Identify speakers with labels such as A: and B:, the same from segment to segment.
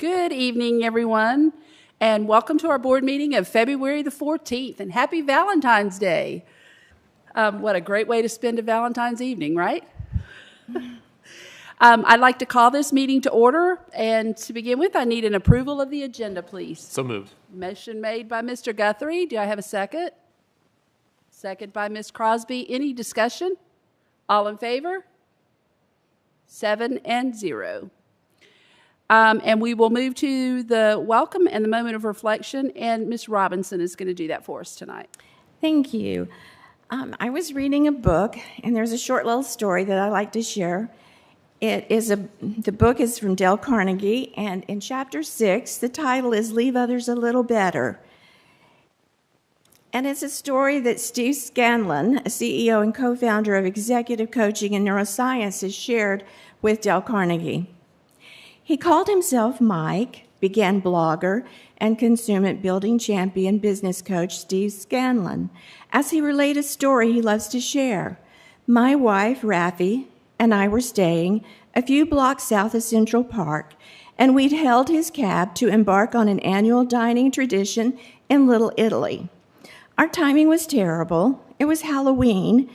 A: Good evening, everyone, and welcome to our board meeting of February the 14th, and happy Valentine's Day. What a great way to spend a Valentine's evening, right? I'd like to call this meeting to order, and to begin with, I need an approval of the agenda, please.
B: So moved.
A: Motion made by Mr. Guthrie. Do I have a second? Second by Ms. Crosby. Any discussion? All in favor? 7-0. And we will move to the welcome and the moment of reflection, and Ms. Robinson is going to do that for us tonight.
C: Thank you. I was reading a book, and there's a short little story that I like to share. The book is from Dale Carnegie, and in chapter 6, the title is Leave Others a Little Better. And it's a story that Steve Scanlon, a CEO and co-founder of Executive Coaching and Neuroscience, has shared with Dale Carnegie. He called himself Mike, began blogger and consumer building champion business coach Steve Scanlon, as he relayed a story he loves to share. My wife, Raffi, and I were staying a few blocks south of Central Park, and we'd hailed his cab to embark on an annual dining tradition in Little Italy. Our timing was terrible. It was Halloween,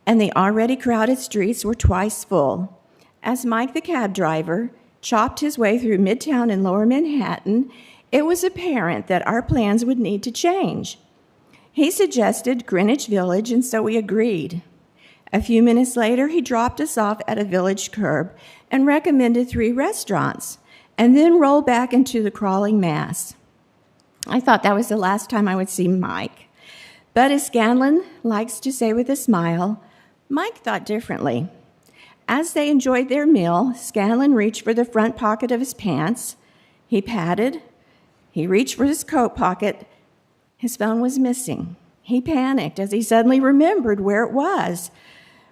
C: and the already crowded streets were twice full. As Mike, the cab driver, chopped his way through Midtown and Lower Manhattan, it was apparent that our plans would need to change. He suggested Greenwich Village, and so we agreed. A few minutes later, he dropped us off at a village curb and recommended 3 restaurants, and then rolled back into the crawling mass. I thought that was the last time I would see Mike. But as Scanlon likes to say with a smile, Mike thought differently. As they enjoyed their meal, Scanlon reached for the front pocket of his pants. He patted. He reached for his coat pocket. His phone was missing. He panicked as he suddenly remembered where it was.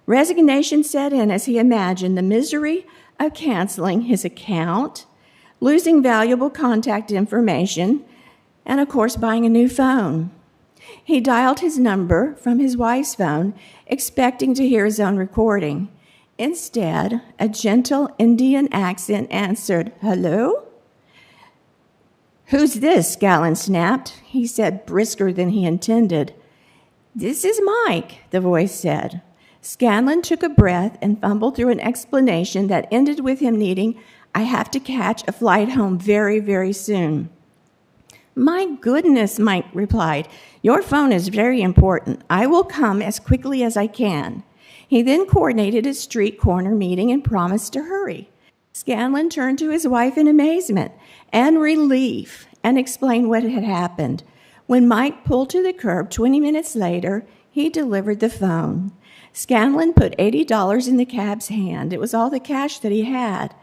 C: Resignation set in as he imagined the misery of canceling his account, losing valuable contact information, and, of course, buying a new phone. He dialed his number from his wife's phone, expecting to hear his own recording. Instead, a gentle Indian accent answered, "Hello?" "Who's this?" Scanlon snapped. He said brisker than he intended. "This is Mike," the voice said. Scanlon took a breath and fumbled through an explanation that ended with him needing, "I have to catch a flight home very, very soon." "My goodness," Mike replied. "Your phone is very important. I will come as quickly as I can." He then coordinated a street corner meeting and promised to hurry. Scanlon turned to his wife in amazement and relief and explained what had happened. When Mike pulled to the curb 20 minutes later, he delivered the phone. Scanlon put $80 in the cab's hand. It was all the cash that he had.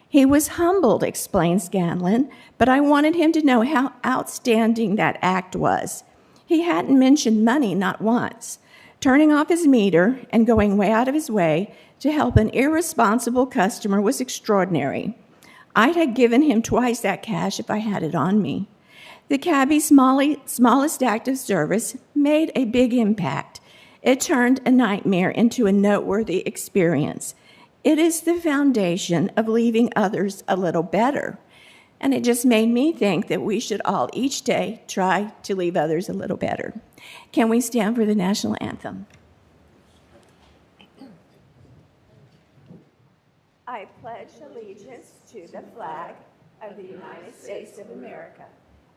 C: He was humbled, explained Scanlon, but I wanted him to know how outstanding that act was. He hadn't mentioned money, not once. Turning off his meter and going way out of his way to help an irresponsible customer was extraordinary. I'd have given him twice that cash if I had it on me. The cabbie's smallest act of service made a big impact. It turned a nightmare into a noteworthy experience. It is the foundation of leaving others a little better. And it just made me think that we should all each day try to leave others a little better. Can we stand for the national anthem? I pledge allegiance to the flag of the United States of America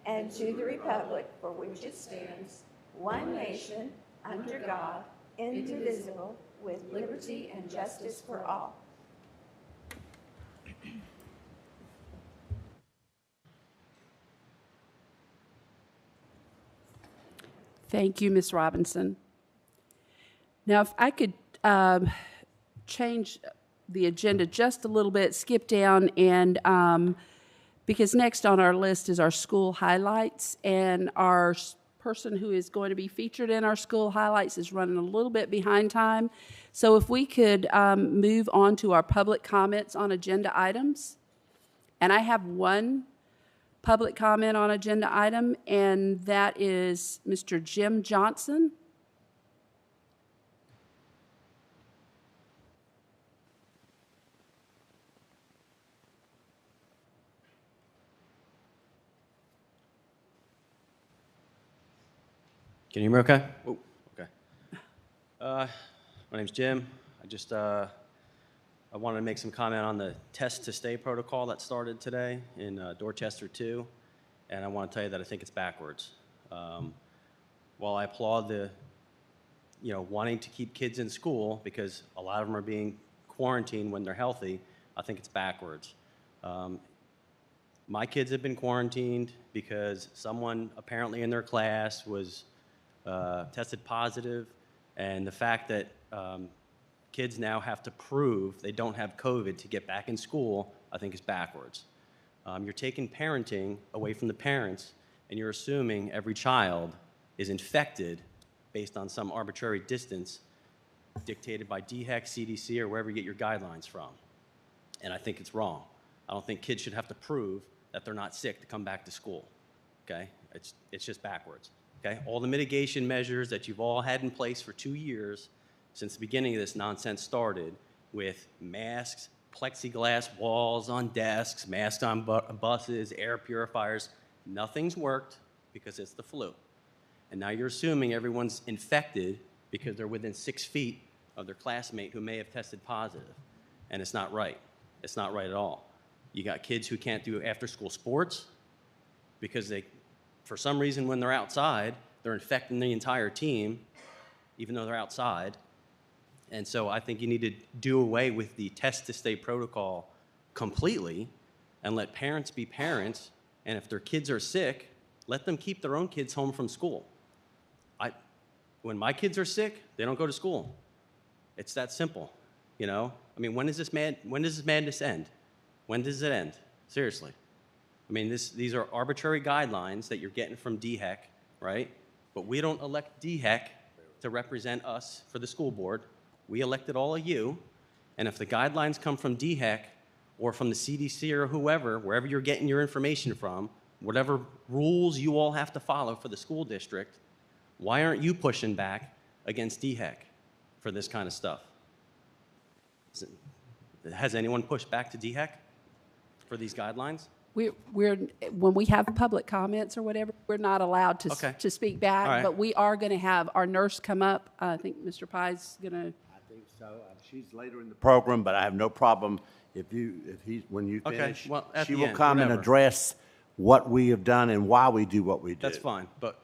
C: and to the republic for which it stands, one nation, under God, indivisible, with liberty and justice for all.
A: Thank you, Ms. Robinson. Now, if I could change the agenda just a little bit, skip down, and because next on our list is our school highlights, and our person who is going to be featured in our school highlights is running a little bit behind time. So if we could move on to our public comments on agenda items. And I have one public comment on agenda item, and that is Mr. Jim Johnson.
B: Can you hear me okay? Oh, okay. My name's Jim. I wanted to make some comment on the test to stay protocol that started today in Dorchester 2, and I want to tell you that I think it's backwards. While I applaud the, wanting to keep kids in school because a lot of them are being quarantined when they're healthy, I think it's backwards. My kids have been quarantined because someone apparently in their class was tested positive, and the fact that kids now have to prove they don't have COVID to get back in school, I think is backwards. You're taking parenting away from the parents, and you're assuming every child is infected based on some arbitrary distance dictated by DHEC, CDC, or wherever you get your guidelines from. And I think it's wrong. I don't think kids should have to prove that they're not sick to come back to school, okay? It's just backwards, okay? All the mitigation measures that you've all had in place for 2 years since the beginning of this nonsense started with masks, plexiglass walls on desks, masks on buses, air purifiers, nothing's worked because it's the flu. And now you're assuming everyone's infected because they're within 6 feet of their classmate who may have tested positive. And it's not right. It's not right at all. You got kids who can't do after-school sports because they, for some reason, when they're outside, they're infecting the entire team, even though they're outside. And so I think you need to do away with the test-to-stay protocol completely and let parents be parents. And if their kids are sick, let them keep their own kids home from school. When my kids are sick, they don't go to school. It's that simple, I mean, when does this madness end? When does it end? Seriously. I mean, these are arbitrary guidelines that you're getting from DHEC, right? But we don't elect DHEC to represent us for the school board. We elected all of you, and if the guidelines come from DHEC or from the CDC or whoever, wherever you're getting your information from, whatever rules you all have to follow for the school district, why aren't you pushing back against DHEC for this kind of stuff? Has anyone pushed back to DHEC for these guidelines?
A: When we have public comments or whatever, we're not allowed to speak back,
B: right.
A: But we are going to have our nurse come up. I think Mr. Pye's going to.
D: I think so. She's later in the program, but I have no problem when you finish,
B: well, at
D: she
B: the
D: will
B: end,
D: come
B: whatever.
D: and address what we have done and why we do what we do.
B: That's fine, but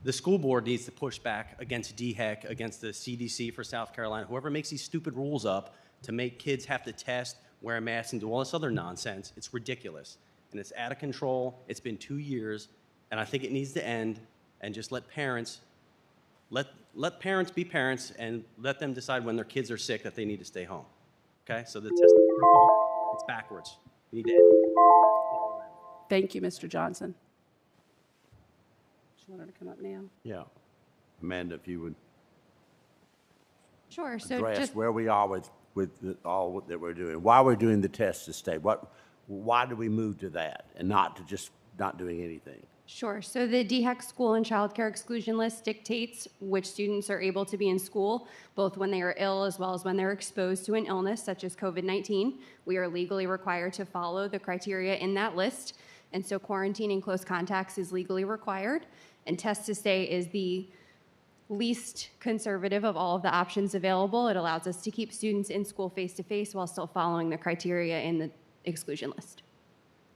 B: the school board needs to push back against DHEC, against the CDC for South Carolina, whoever makes these stupid rules up to make kids have to test, wear a mask, and do all this other nonsense. It's ridiculous, and it's out of control. It's been 2 years, and I think it needs to end, and just let parents be parents and let them decide when their kids are sick that they need to stay home, okay? So the testing protocol, it's backwards. You need to end it.
A: Thank you, Mr. Johnson. Do you want her to come up now?
D: Yeah. Amanda, if you would
E: Sure. So
D: address
E: just
D: where we are with all that we're doing, why we're doing the test to stay. Why do we move to that and not to just not doing anything?
E: Sure. So the DHEC school and child care exclusion list dictates which students are able to be in school, both when they are ill as well as when they're exposed to an illness such as COVID-19. We are legally required to follow the criteria in that list, and so quarantining close contacts is legally required, and test to stay is the least conservative of all of the options available. It allows us to keep students in school face-to-face while still following the criteria in the exclusion list,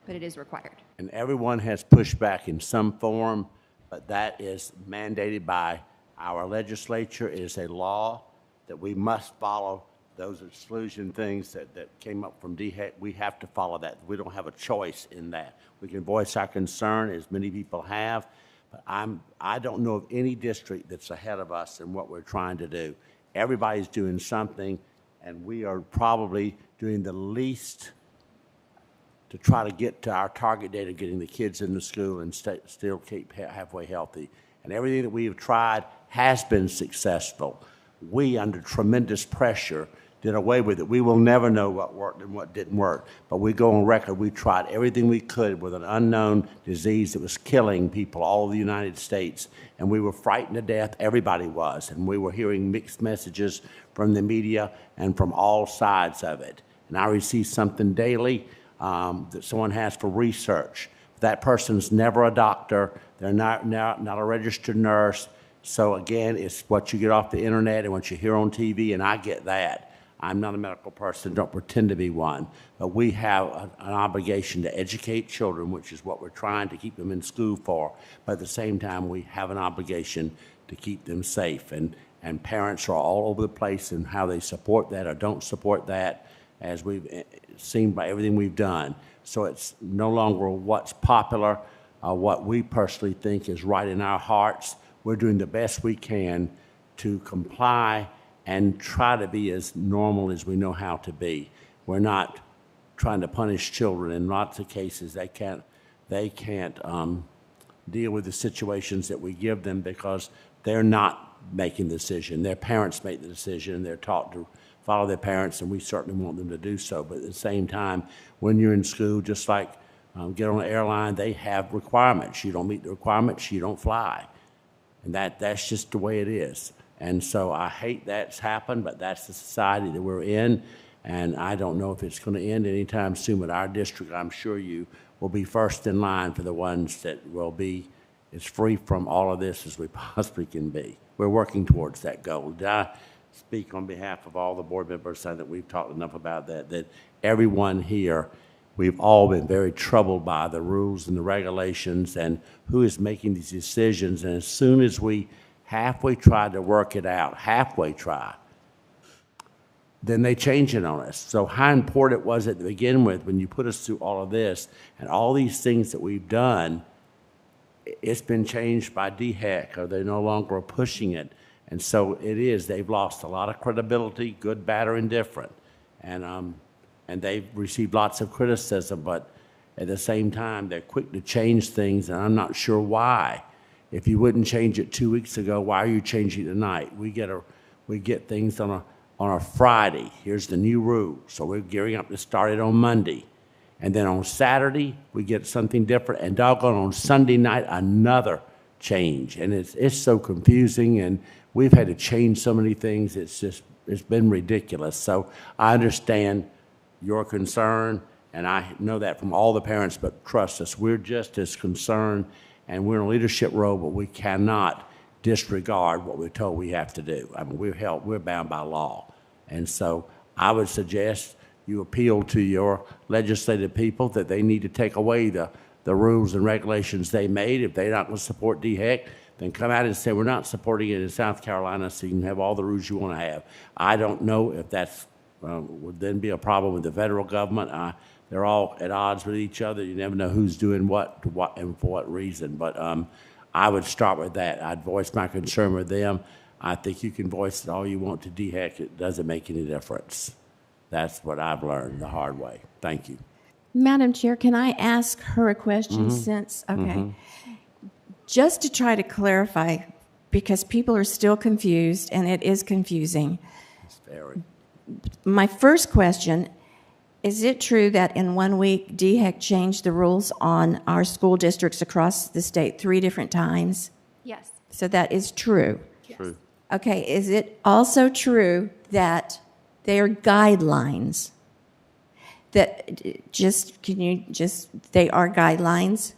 E: but it is required.
D: And everyone has pushed back in some form, but that is mandated by our legislature. It is a law that we must follow. Those exclusion things that came up from DHEC, we have to follow that. We don't have a choice in that. We can voice our concern, as many people have, but I don't know of any district that's ahead of us in what we're trying to do. Everybody's doing something, and we are probably doing the least to try to get to our target date of getting the kids in the school and still keep halfway healthy. And everything that we have tried has been successful. We, under tremendous pressure, did away with it. We will never know what worked and what didn't work. But we go on record, we tried everything we could with an unknown disease that was killing people all over the United States. And we were frightened to death, everybody was. And we were hearing mixed messages from the media and from all sides of it. And I receive something daily that someone has for research. That person's never a doctor, they're not a registered nurse, So again, it's what you get off the internet and what you hear on TV, and I get that. I'm not a medical person, don't pretend to be one, but we have an obligation to educate children, which is what we're trying to keep them in school for. But at the same time, we have an obligation to keep them safe. And parents are all over the place in how they support that or don't support that, as we've seen by everything we've done. So it's no longer what's popular, what we personally think is right in our hearts. We're doing the best we can to comply and try to be as normal as we know how to be. We're not trying to punish children. In lots of cases, they can't deal with the situations that we give them because they're not making the decision. Their parents make the decision, and they're taught to follow their parents, and we certainly want them to do so. But at the same time, when you're in school, just like get on an airline, they have requirements. You don't meet the requirements, you don't fly. And that's just the way it is. And so I hate that's happened, but that's the society that we're in. And I don't know if it's going to end anytime soon, but our district, I'm sure you will be first in line for the ones that will be as free from all of this as we possibly can be. We're working towards that goal. Did I speak on behalf of all the board members saying that we've talked enough about that everyone here, we've all been very troubled by the rules and the regulations and who is making these decisions. And as soon as we halfway try to work it out, then they change it on us. So how important was it to begin with when you put us through all of this and all these things that we've done? It's been changed by DHEC, or they no longer are pushing it. And so it is, they've lost a lot of credibility, good, bad, or indifferent. And they've received lots of criticism, but at the same time, they're quick to change things, and I'm not sure why. If you wouldn't change it 2 weeks ago, why are you changing it tonight? We get things on a Friday. Here's the new rule. So we're gearing up to start it on Monday. And then on Saturday, we get something different. And doggone, on Sunday night, another change. And it's so confusing, and we've had to change so many things. It's been ridiculous. So I understand your concern, and I know that from all the parents, but trust us, we're just as concerned. And we're in a leadership role, but we cannot disregard what we're told we have to do. I mean, we're bound by law. And so I would suggest you appeal to your legislative people that they need to take away the rules and regulations they made. If they're not going to support DHEC, then come out and say, we're not supporting it in South Carolina, so you can have all the rules you want to have. I don't know if that's would then be a problem with the federal government. They're all at odds with each other. You never know who's doing what, to what, and for what reason. But I would start with that. I'd voice my concern with them. I think you can voice it all you want to DHEC. It doesn't make any difference. That's what I've learned the hard way. Thank you.
C: Madam Chair, can I ask her a question since, okay. Just to try to clarify, because people are still confused, and it is confusing.
D: It's very.
C: My first question, is it true that in 1 week, DHEC changed the rules on our school districts across the state 3 different times?
E: Yes.
C: So that is true?
D: True.
C: Okay, is it also true that they are guidelines? That they are guidelines?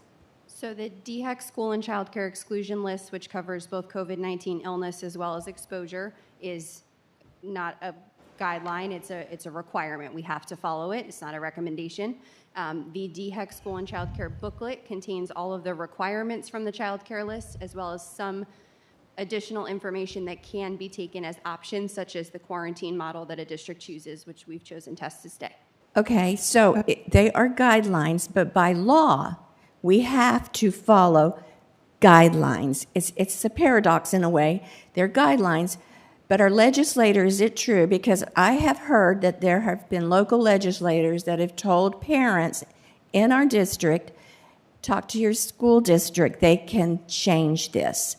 E: So the DHEC school and child care exclusion list, which covers both COVID-19 illness as well as exposure, is not a guideline. It's a requirement. We have to follow it. It's not a recommendation. The DHEC school and child care booklet contains all of the requirements from the child care list, as well as some additional information that can be taken as options, such as the quarantine model that a district chooses, which we've chosen Test to Stay.
C: Okay, so they are guidelines, but by law, we have to follow guidelines. It's a paradox in a way. They're guidelines, but our legislators, is it true? Because I have heard that there have been local legislators that have told parents in our district, talk to your school district, they can change this.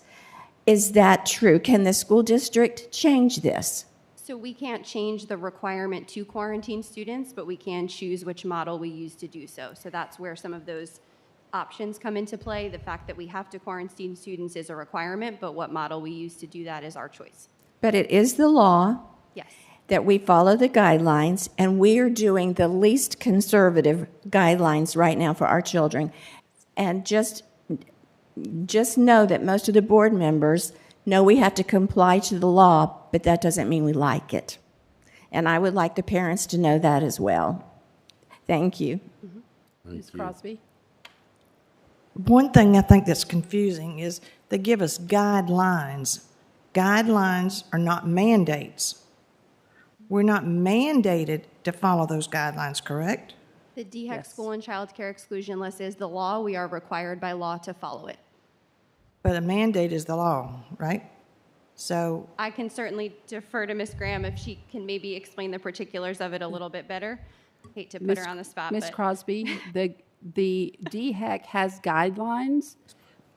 C: Is that true? Can the school district change this?
E: So we can't change the requirement to quarantine students, but we can choose which model we use to do so. So that's where some of those options come into play. The fact that we have to quarantine students is a requirement, but what model we use to do that is our choice.
C: But it is the law.
E: Yes.
C: That we follow the guidelines, and we are doing the least conservative guidelines right now for our children. And just know that most of the board members No, we have to comply to the law, but that doesn't mean we like it. And I would like the parents to know that as well. Thank you.
A: Ms. Crosby?
F: One thing I think that's confusing is they give us guidelines. Guidelines are not mandates. We're not mandated to follow those guidelines, correct?
E: The DHEC
A: Yes.
E: school and child care exclusion list is the law. We are required by law to follow it.
F: But a mandate is the law, right? So,
E: I can certainly defer to Ms. Graham if she can maybe explain the particulars of it a little bit better. Hate to put her on the spot,
A: Ms.
E: but
A: Crosby, the DHEC has guidelines,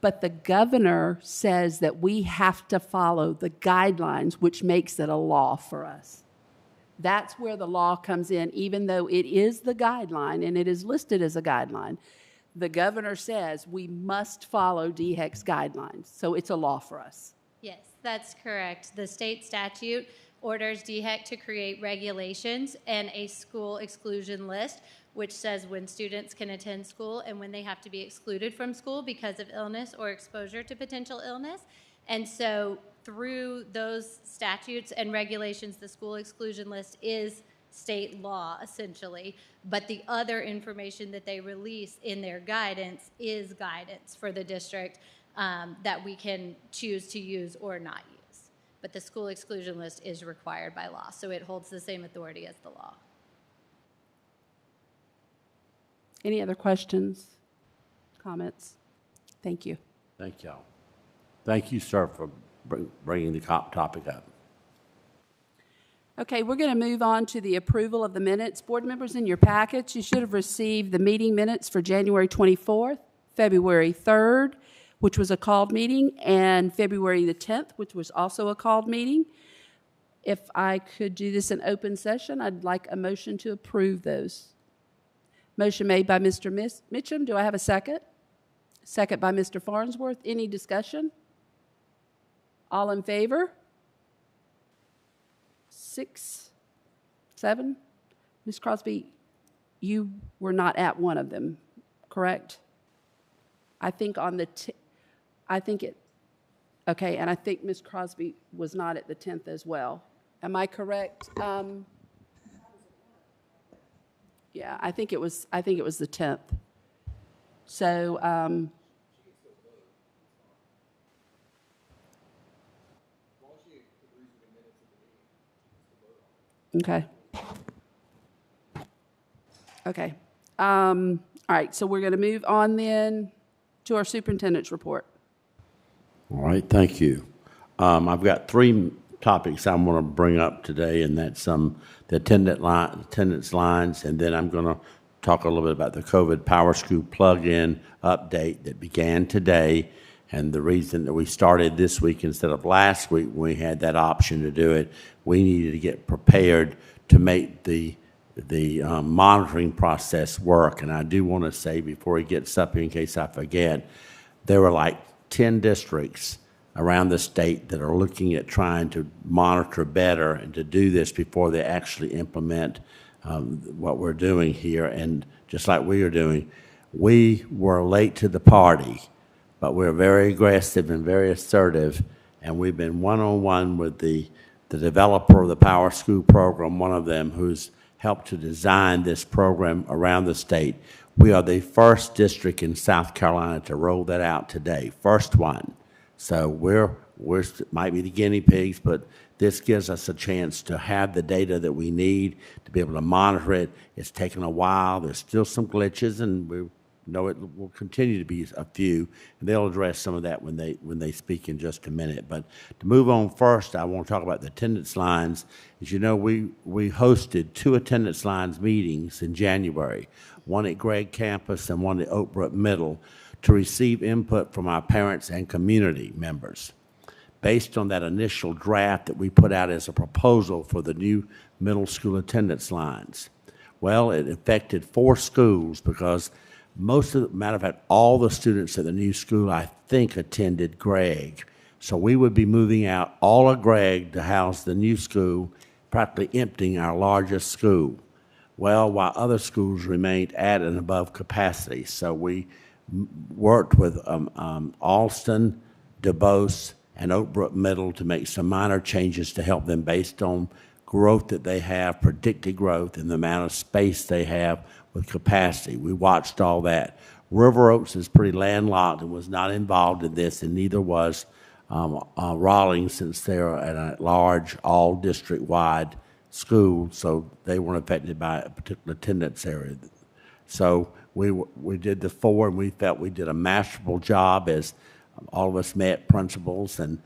A: but the governor says that we have to follow the guidelines, which makes it a law for us. That's where the law comes in, even though it is the guideline and it is listed as a guideline. The governor says we must follow DHEC's guidelines, so it's a law for us.
G: Yes, that's correct. The state statute orders DHEC to create regulations and a school exclusion list, which says when students can attend school and when they have to be excluded from school because of illness or exposure to potential illness. And so through those statutes and regulations, the school exclusion list is state law, essentially. But the other information that they release in their guidance is guidance for the district that we can choose to use or not use. But the school exclusion list is required by law, so it holds the same authority as the law.
A: Any other questions, comments? Thank you.
D: Thank y'all. Thank you, sir, for bringing the topic up.
A: Okay, we're going to move on to the approval of the minutes. Board members, in your packets, you should have received the meeting minutes for January 24th, February 3rd, which was a called meeting, and February the 10th, which was also a called meeting. If I could do this in open session, I'd like a motion to approve those. Motion made by Mr. Mitchum. Do I have a second? Second by Mr. Farnsworth. Any discussion? All in favor? 6, 7. Ms. Crosby, you were not at one of them, correct? I think on the, okay, and I think Ms. Crosby was not at the 10th as well. Am I correct? Yeah, I think it was the 10th. So, okay. Okay. All right, so we're going to move on then to our superintendent's report.
D: All right, thank you. I've got 3 topics I want to bring up today, and that's the attendance lines, and then I'm going to talk a little bit about the COVID Power School plug-in update that began today, and the reason that we started this week instead of last week when we had that option to do it. We needed to get prepared to make the monitoring process work. And I do want to say before he gets up here, in case I forget, there were like 10 districts around the state that are looking at trying to monitor better and to do this before they actually implement what we're doing here. And just like we are doing, we were late to the party, but we're very aggressive and very assertive, and we've been one-on-one with the developer of the Power School program, one of them who's helped to design this program around the state. We are the first district in South Carolina to roll that out today, first one. So we're might be the guinea pigs, but this gives us a chance to have the data that we need to be able to monitor it. It's taken a while. There's still some glitches, and we know it will continue to be a few, and they'll address some of that when they speak in just a minute. But to move on first, I want to talk about the attendance lines. As you know, we hosted 2 attendance lines meetings in January, one at Gregg Campus and one at Oak Brook Middle, to receive input from our parents and community members. Based on that initial draft that we put out as a proposal for the new middle school attendance lines, well, it affected 4 schools because matter of fact, all the students at the new school, I think, attended Gregg. So we would be moving out all of Gregg to house the new school, practically emptying our largest school. Well, while other schools remained at and above capacity. So we worked with Alston, DuBose, and Oak Brook Middle to make some minor changes to help them based on growth that they have, predicted growth, and the amount of space they have with capacity. We watched all that. River Oaks is pretty landlocked and was not involved in this, and neither was Rawlings, since they're at a large, all-district-wide school, so they weren't affected by a particular attendance area. So we did the four, and we felt we did a masterful job as all of us met, principals and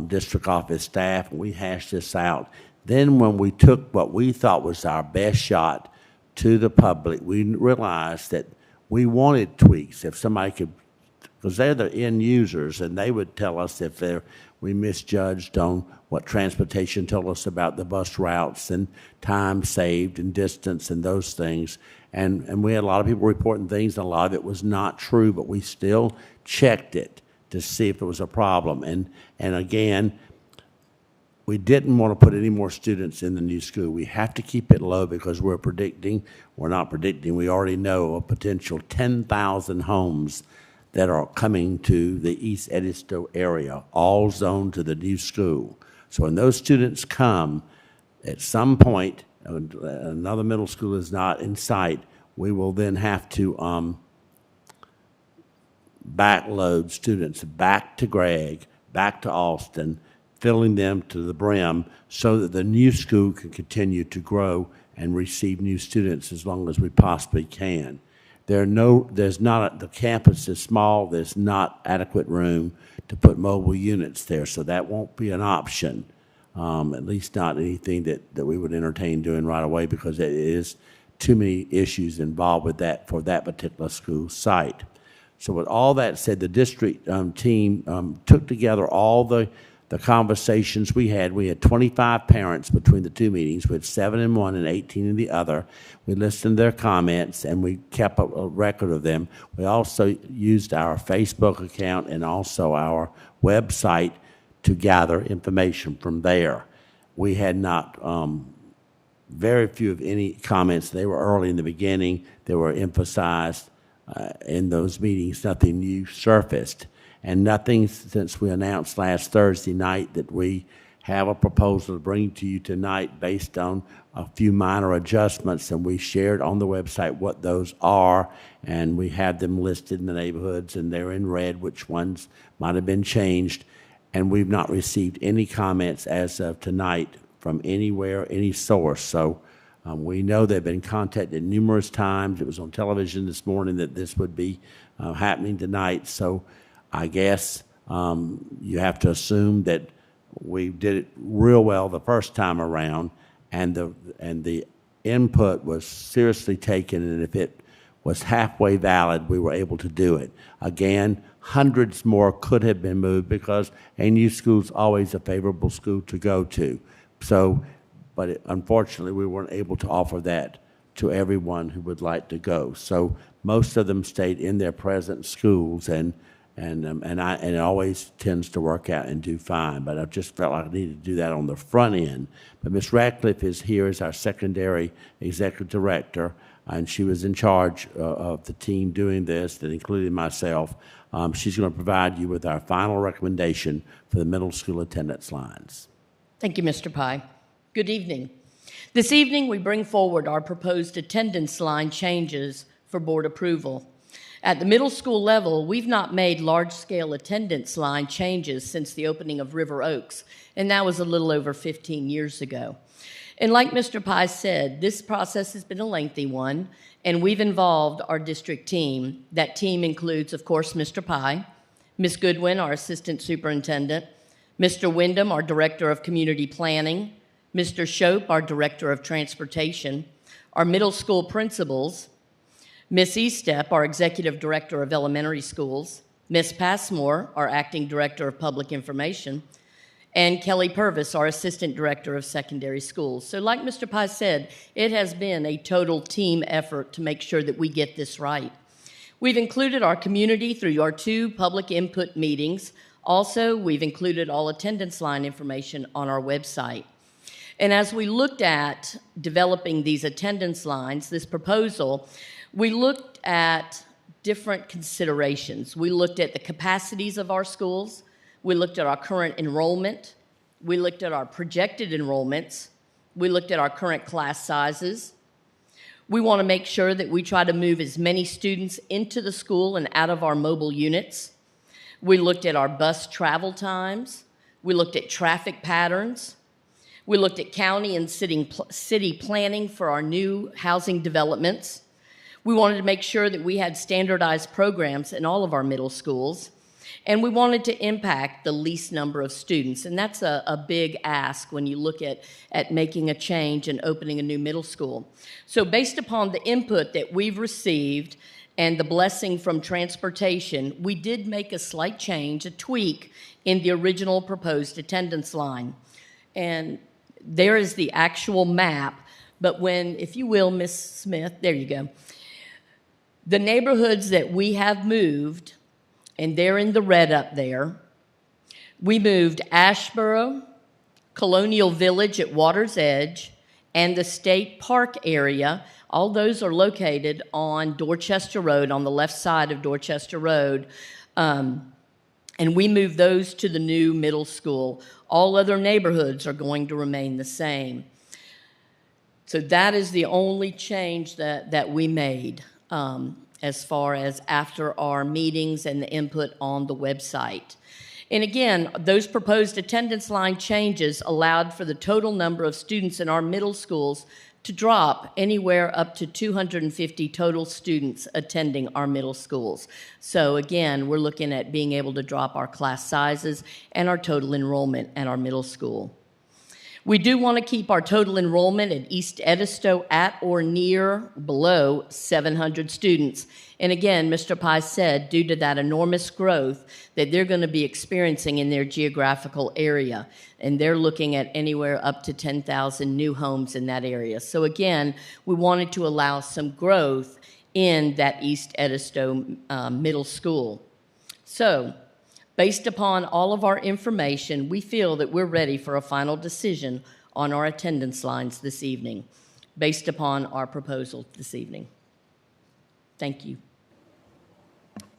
D: district office staff, and we hashed this out. Then when we took what we thought was our best shot to the public, we realized that we wanted tweaks. If somebody could, because they're the end users, and they would tell us if we misjudged on what transportation told us about the bus routes and time saved and distance and those things. And we had a lot of people reporting things, and a lot of it was not true, but we still checked it to see if it was a problem. And again, we didn't want to put any more students in the new school. We have to keep it low because we already know a potential 10,000 homes that are coming to the East Edisto area, all zoned to the new school. So when those students come, at some point, another middle school is not in sight, we will then have to backload students back to Gregg, back to Austin, filling them to the brim so that the new school can continue to grow and receive new students as long as we possibly can. The campus is small, there's not adequate room to put mobile units there, so that won't be an option, at least not anything that we would entertain doing right away, because it is too many issues involved with that for that particular school site. So with all that said, the district team took together all the conversations we had. We had 25 parents between the two meetings. We had 7 in one and 18 in the other. We listened to their comments, and we kept a record of them. We also used our Facebook account and also our website to gather information from there. We had not very few of any comments. They were early in the beginning. They were emphasized in those meetings. Nothing new surfaced. And nothing since we announced last Thursday night that we have a proposal to bring to you tonight based on a few minor adjustments, and we shared on the website what those are, and we had them listed in the neighborhoods, and they're in red which ones might have been changed. And we've not received any comments as of tonight from anywhere, any source. So we know they've been contacted numerous times. It was on television this morning that this would be happening tonight. So I guess you have to assume that we did it real well the first time around, and the input was seriously taken, and if it was halfway valid, we were able to do it. Again, hundreds more could have been moved because a new school is always a favorable school to go to. So, but unfortunately, we weren't able to offer that to everyone who would like to go. So most of them stayed in their present schools, and it always tends to work out and do fine. But I just felt like I needed to do that on the front end. But Ms. Ratcliffe is here as our secondary executive director, and she was in charge of the team doing this, that included myself. She's going to provide you with our final recommendation for the middle school attendance lines.
H: Thank you, Mr. Pye. Good evening. This evening, we bring forward our proposed attendance line changes for board approval. At the middle school level, we've not made large-scale attendance line changes since the opening of River Oaks, and that was a little over 15 years ago. And like Mr. Pye said, this process has been a lengthy one, and we've involved our district team. That team includes, of course, Mr. Pye, Ms. Goodwin, our assistant superintendent, Mr. Wyndham, our director of community planning, Mr. Shope, our director of transportation, our middle school principals, Ms. Estep, our executive director of elementary schools, Ms. Passmore, our acting director of public information, and Kelly Purvis, our assistant director of secondary schools. So like Mr. Pye said, it has been a total team effort to make sure that we get this right. We've included our community through our 2 public input meetings. Also, we've included all attendance line information on our website. And as we looked at developing these attendance lines, this proposal, we looked at different considerations. We looked at the capacities of our schools. We looked at our current enrollment. We looked at our projected enrollments. We looked at our current class sizes. We want to make sure that we try to move as many students into the school and out of our mobile units. We looked at our bus travel times. We looked at traffic patterns. We looked at county and city planning for our new housing developments. We wanted to make sure that we had standardized programs in all of our middle schools. And we wanted to impact the least number of students. And that's a big ask when you look at making a change and opening a new middle school. So based upon the input that we've received and the blessing from transportation, we did make a slight change, a tweak in the original proposed attendance line. And there is the actual map. But when, if you will, Ms. Smith, there you go. The neighborhoods that we have moved, and they're in the red up there. We moved Ashboro, Colonial Village at Water's Edge, and the State Park area. All those are located on Dorchester Road, on the left side of Dorchester Road. And we moved those to the new middle school. All other neighborhoods are going to remain the same. So that is the only change that we made. As far as after our meetings and the input on the website. And again, those proposed attendance line changes allowed for the total number of students in our middle schools to drop anywhere up to 250 total students attending our middle schools. So again, we're looking at being able to drop our class sizes and our total enrollment at our middle school. We do want to keep our total enrollment at East Edisto at or near below 700 students. And again, Mr. Pye said, due to that enormous growth that they're going to be experiencing in their geographical area, and they're looking at anywhere up to 10,000 new homes in that area. So again, we wanted to allow some growth in that East Edisto middle school. So, based upon all of our information, we feel that we're ready for a final decision on our attendance lines this evening, based upon our proposal this evening. Thank you.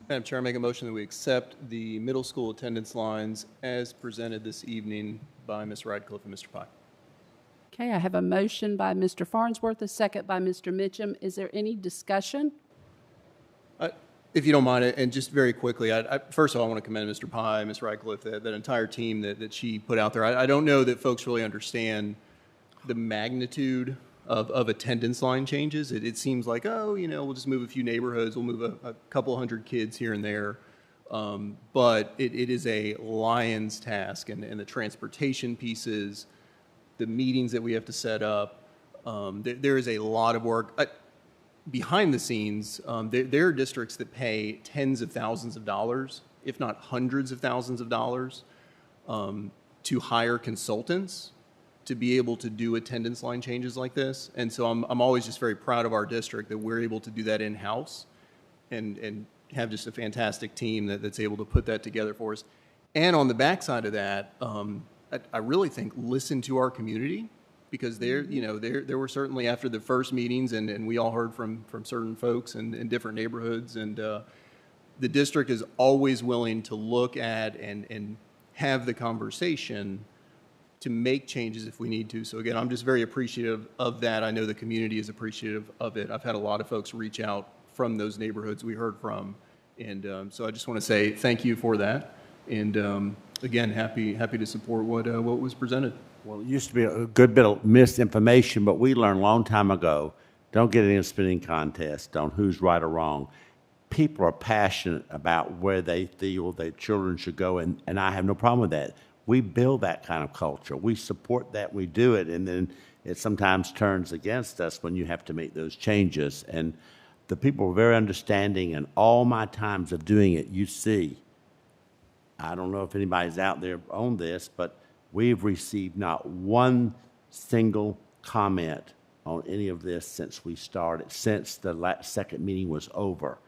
I: Madam Chair, I make a motion that we accept the middle school attendance lines as presented this evening by Ms. Radcliffe and Mr. Pye.
A: Okay, I have a motion by Mr. Farnsworth, a second by Mr. Mitchum. Is there any discussion?
I: If you don't mind, and just very quickly, first of all, I want to commend Mr. Pye, Ms. Radcliffe, that entire team that she put out there. I don't know that folks really understand the magnitude of attendance line changes. It seems like, oh, we'll just move a few neighborhoods, we'll move a couple hundred kids here and there. But it is a lion's task, and the transportation pieces, the meetings that we have to set up, there is a lot of work. Behind the scenes, there are districts that pay tens of thousands of dollars, if not hundreds of thousands of dollars, to hire consultants to be able to do attendance line changes like this. And so I'm always just very proud of our district that we're able to do that in-house and have just a fantastic team that's able to put that together for us. And on the backside of that, I really think listen to our community. Because there were certainly after the first meetings, and we all heard from certain folks in different neighborhoods, and the district is always willing to look at and have the conversation to make changes if we need to. So again, I'm just very appreciative of that. I know the community is appreciative of it. I've had a lot of folks reach out from those neighborhoods we heard from, and so I just want to say thank you for that. And again, happy to support what was presented.
D: Well, it used to be a good bit of misinformation, but we learned a long time ago, don't get in a spinning contest on who's right or wrong. People are passionate about where they feel their children should go, and I have no problem with that. We build that kind of culture. We support that. We do it, and then it sometimes turns against us when you have to make those changes. And the people were very understanding, and all my times of doing it, you see, I don't know if anybody's out there on this, but we've received not one single comment on any of this since we started, since the second meeting was over.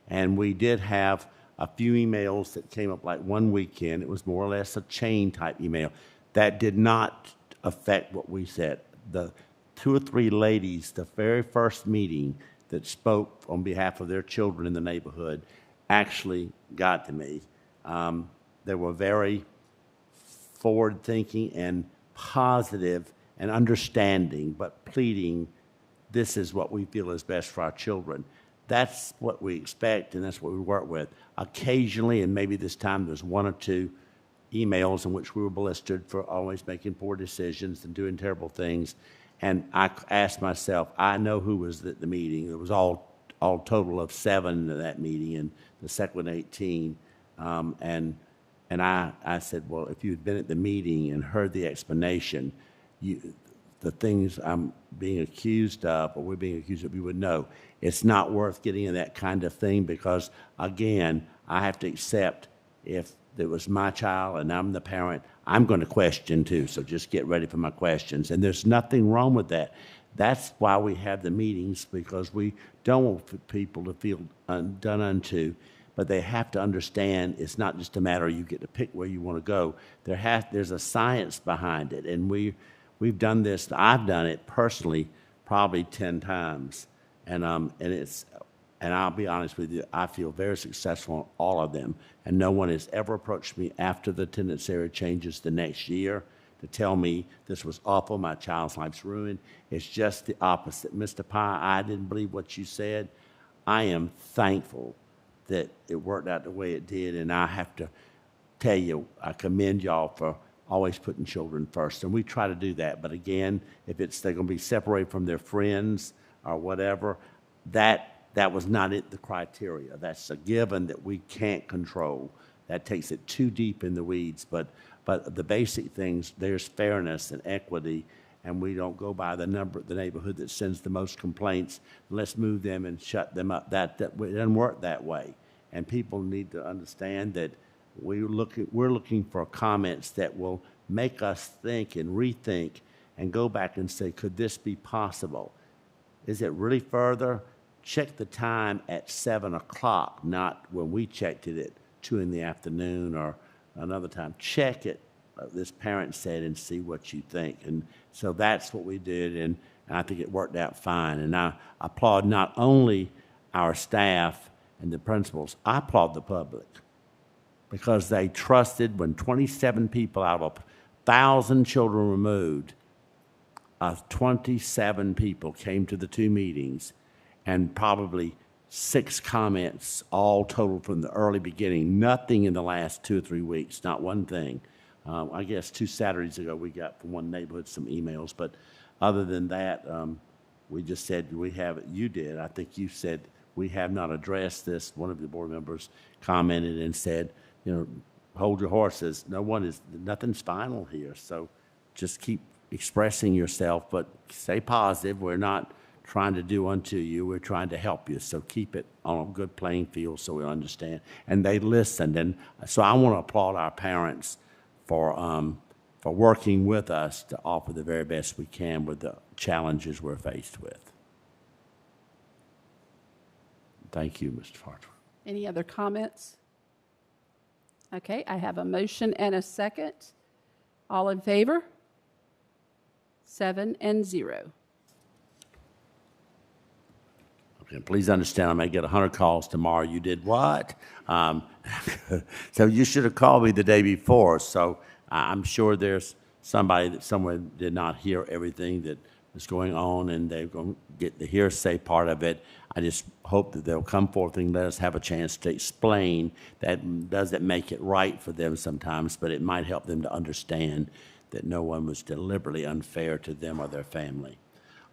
D: And we did have a few emails that came up like one weekend. It was more or less a chain type email. That did not affect what we said. The 2 or 3 ladies, the very first meeting that spoke on behalf of their children in the neighborhood actually got to me. They were very forward-thinking and positive and understanding, but pleading, this is what we feel is best for our children. That's what we expect, and that's what we work with. Occasionally, and maybe this time, there's one or two emails in which we were blistered for always making poor decisions and doing terrible things. And I asked myself, I know who was at the meeting. It was all total of 7 at that meeting, and the second one 18. And I said, well, if you had been at the meeting and heard the explanation, the things I'm being accused of, or we're being accused of, you would know. It's not worth getting in that kind of thing because, again, I have to accept if it was my child and I'm the parent, I'm going to question too, so just get ready for my questions. And there's nothing wrong with that. That's why we have the meetings, because we don't want people to feel done unto, but they have to understand it's not just a matter of you get to pick where you want to go. There's a science behind it, and we've done this. I've done it personally probably 10 times, and I'll be honest with you, I feel very successful on all of them, and no one has ever approached me after the attendance area changes the next year to tell me this was awful, my child's life's ruined. It's just the opposite. Mr. Pye, I didn't believe what you said. I am thankful that it worked out the way it did, and I have to tell you, I commend y'all for always putting children first, and we try to do that. But again, if they're going to be separated from their friends or whatever, that was not the criteria. That's a given that we can't control. That takes it too deep in the weeds. But the basic things, there's fairness and equity, and we don't go by the neighborhood that sends the most complaints. Let's move them and shut them up. That it doesn't work that way. And people need to understand that we're looking for comments that will make us think and rethink and go back and say, could this be possible? Is it really further? Check the time at 7 o'clock, not when we checked it at 2 in the afternoon or another time. Check it, this parent said, and see what you think. And so that's what we did, and I think it worked out fine. And I applaud not only our staff and the principals, I applaud the public, because they trusted when 27 people out of 1,000 children removed, 27 people came to the 2 meetings, and probably 6 comments, all total from the early beginning. Nothing in the last 2 or 3 weeks, not one thing. I guess 2 Saturdays ago we got from one neighborhood some emails, but other than that, we just said you did. I think you said we have not addressed this. One of the board members commented and said, hold your horses. Nothing's final here. So just keep expressing yourself, but stay positive. We're not trying to do unto you. We're trying to help you. So keep it on a good playing field so we understand. And they listened. And so I want to applaud our parents for working with us to offer the very best we can with the challenges we're faced with. Thank you, Mr. Farter.
A: Any other comments? Okay, I have a motion and a second. All in favor? 7-0.
D: Okay, please understand, I may get 100 calls tomorrow. You did what? So you should have called me the day before. So I'm sure there's somebody that somewhere did not hear everything that is going on, and they're going to get the hearsay part of it. I just hope that they'll come forth and let us have a chance to explain. That doesn't make it right for them sometimes, but it might help them to understand that no one was deliberately unfair to them or their family.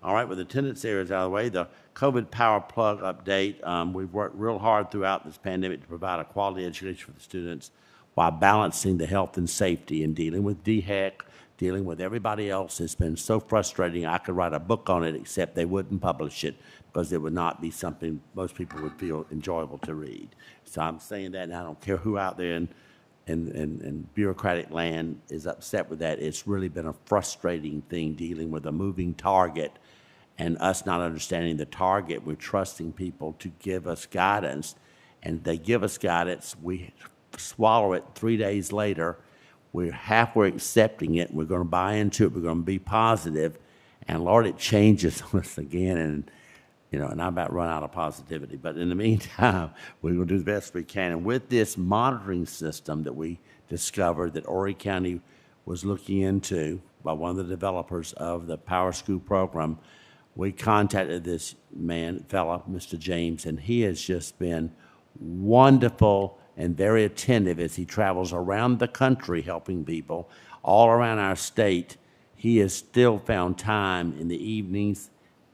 D: All right, with attendance areas out of the way, the COVID power plug update. We've worked real hard throughout this pandemic to provide a quality education for the students while balancing the health and safety and dealing with DHEC, dealing with everybody else. It's been so frustrating. I could write a book on it, except they wouldn't publish it because it would not be something most people would feel enjoyable to read. So I'm saying that, and I don't care who out there in bureaucratic land is upset with that. It's really been a frustrating thing dealing with a moving target and us not understanding the target. We're trusting people to give us guidance, and they give us guidance. We swallow it 3 days later. We're halfway accepting it. We're going to buy into it. We're going to be positive. And Lord, it changes us again. And, and I'm about run out of positivity. But in the meantime, we're going to do the best we can. And with this monitoring system that we discovered that Horry County was looking into by one of the developers of the Power School program. We contacted this fella, Mr. James, and he has just been wonderful and very attentive as he travels around the country helping people all around our state. He has still found time in the evenings,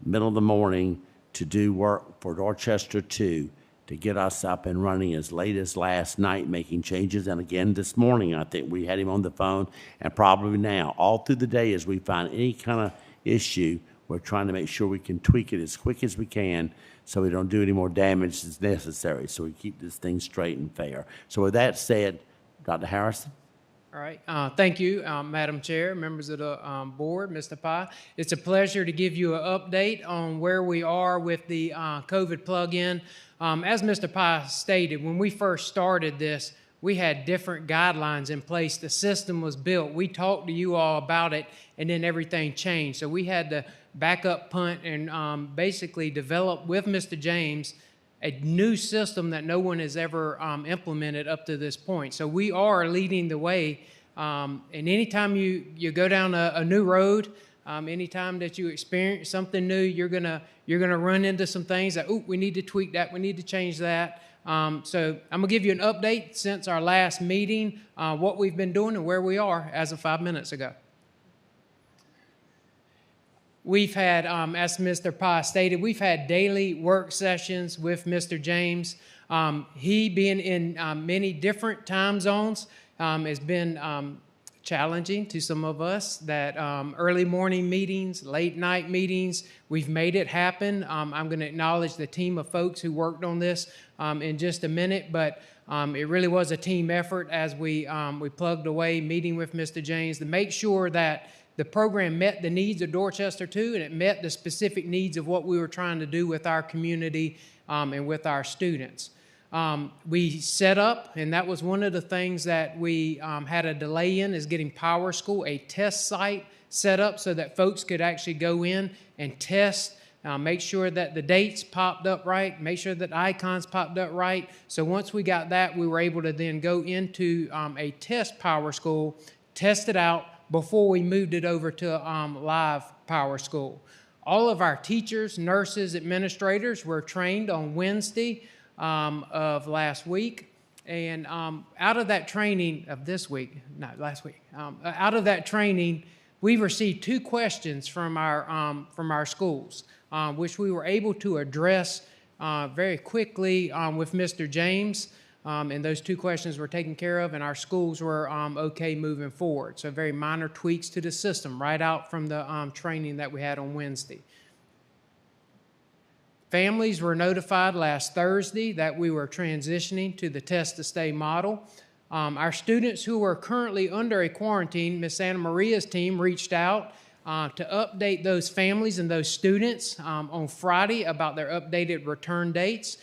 D: middle of the morning, to do work for Dorchester 2 to get us up and running as late as last night, making changes. And again this morning, I think we had him on the phone, and probably now, all through the day as we find any kind of issue, we're trying to make sure we can tweak it as quick as we can so we don't do any more damage that's necessary, so we keep this thing straight and fair. So with that said, Dr. Harrison?
J: All right. Thank you, Madam Chair, members of the board, Mr. Pye. It's a pleasure to give you an update on where we are with the COVID plug-in. As Mr. Pye stated, when we first started this, we had different guidelines in place. The system was built. We talked to you all about it, and then everything changed. So we had to back up, punt, and basically develop with Mr. James a new system that no one has ever implemented up to this point. So we are leading the way. And anytime you go down a new road, anytime that you experience something new, you're gonna run into some things that, we need to tweak that, we need to change that. So I'm gonna give you an update since our last meeting, what we've been doing and where we are as of 5 minutes ago. We've had, as Mr. Pye stated, we've had daily work sessions with Mr. James. He being in many different time zones has been challenging to some of us, that early morning meetings, late night meetings, we've made it happen. I'm going to acknowledge the team of folks who worked on this in just a minute, but it really was a team effort as we plugged away, meeting with Mr. James to make sure that the program met the needs of Dorchester 2, and it met the specific needs of what we were trying to do with our community and with our students. We set up, and that was one of the things that we had a delay in, is getting Power School, a test site set up so that folks could actually go in and test, make sure that the dates popped up right, make sure that icons popped up right. So once we got that, we were able to then go into a test Power School, test it out, before we moved it over to live Power School. All of our teachers, nurses, administrators were trained on Wednesday of last week. And out of that training of this week, not last week, out of that training, we received 2 questions from our schools, which we were able to address very quickly with Mr. James. And those 2 questions were taken care of, and our schools were okay moving forward. So very minor tweaks to the system right out from the training that we had on Wednesday. Families were notified last Thursday that we were transitioning to the test-to-stay model. Our students who are currently under a quarantine, Ms. Santa Maria's team reached out to update those families and those students on Friday about their updated return dates,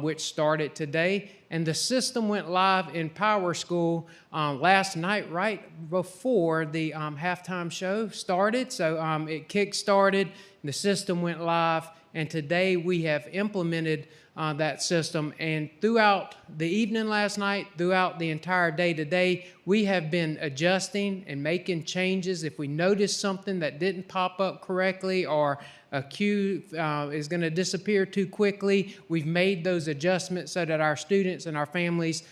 J: which started today. And the system went live in Power School last night, right before the halftime show started. So it kick-started, the system went live, and today we have implemented that system. And throughout the evening last night, throughout the entire day today, we have been adjusting and making changes. If we notice something that didn't pop up correctly, or a cue is going to disappear too quickly, we've made those adjustments so that our students and our families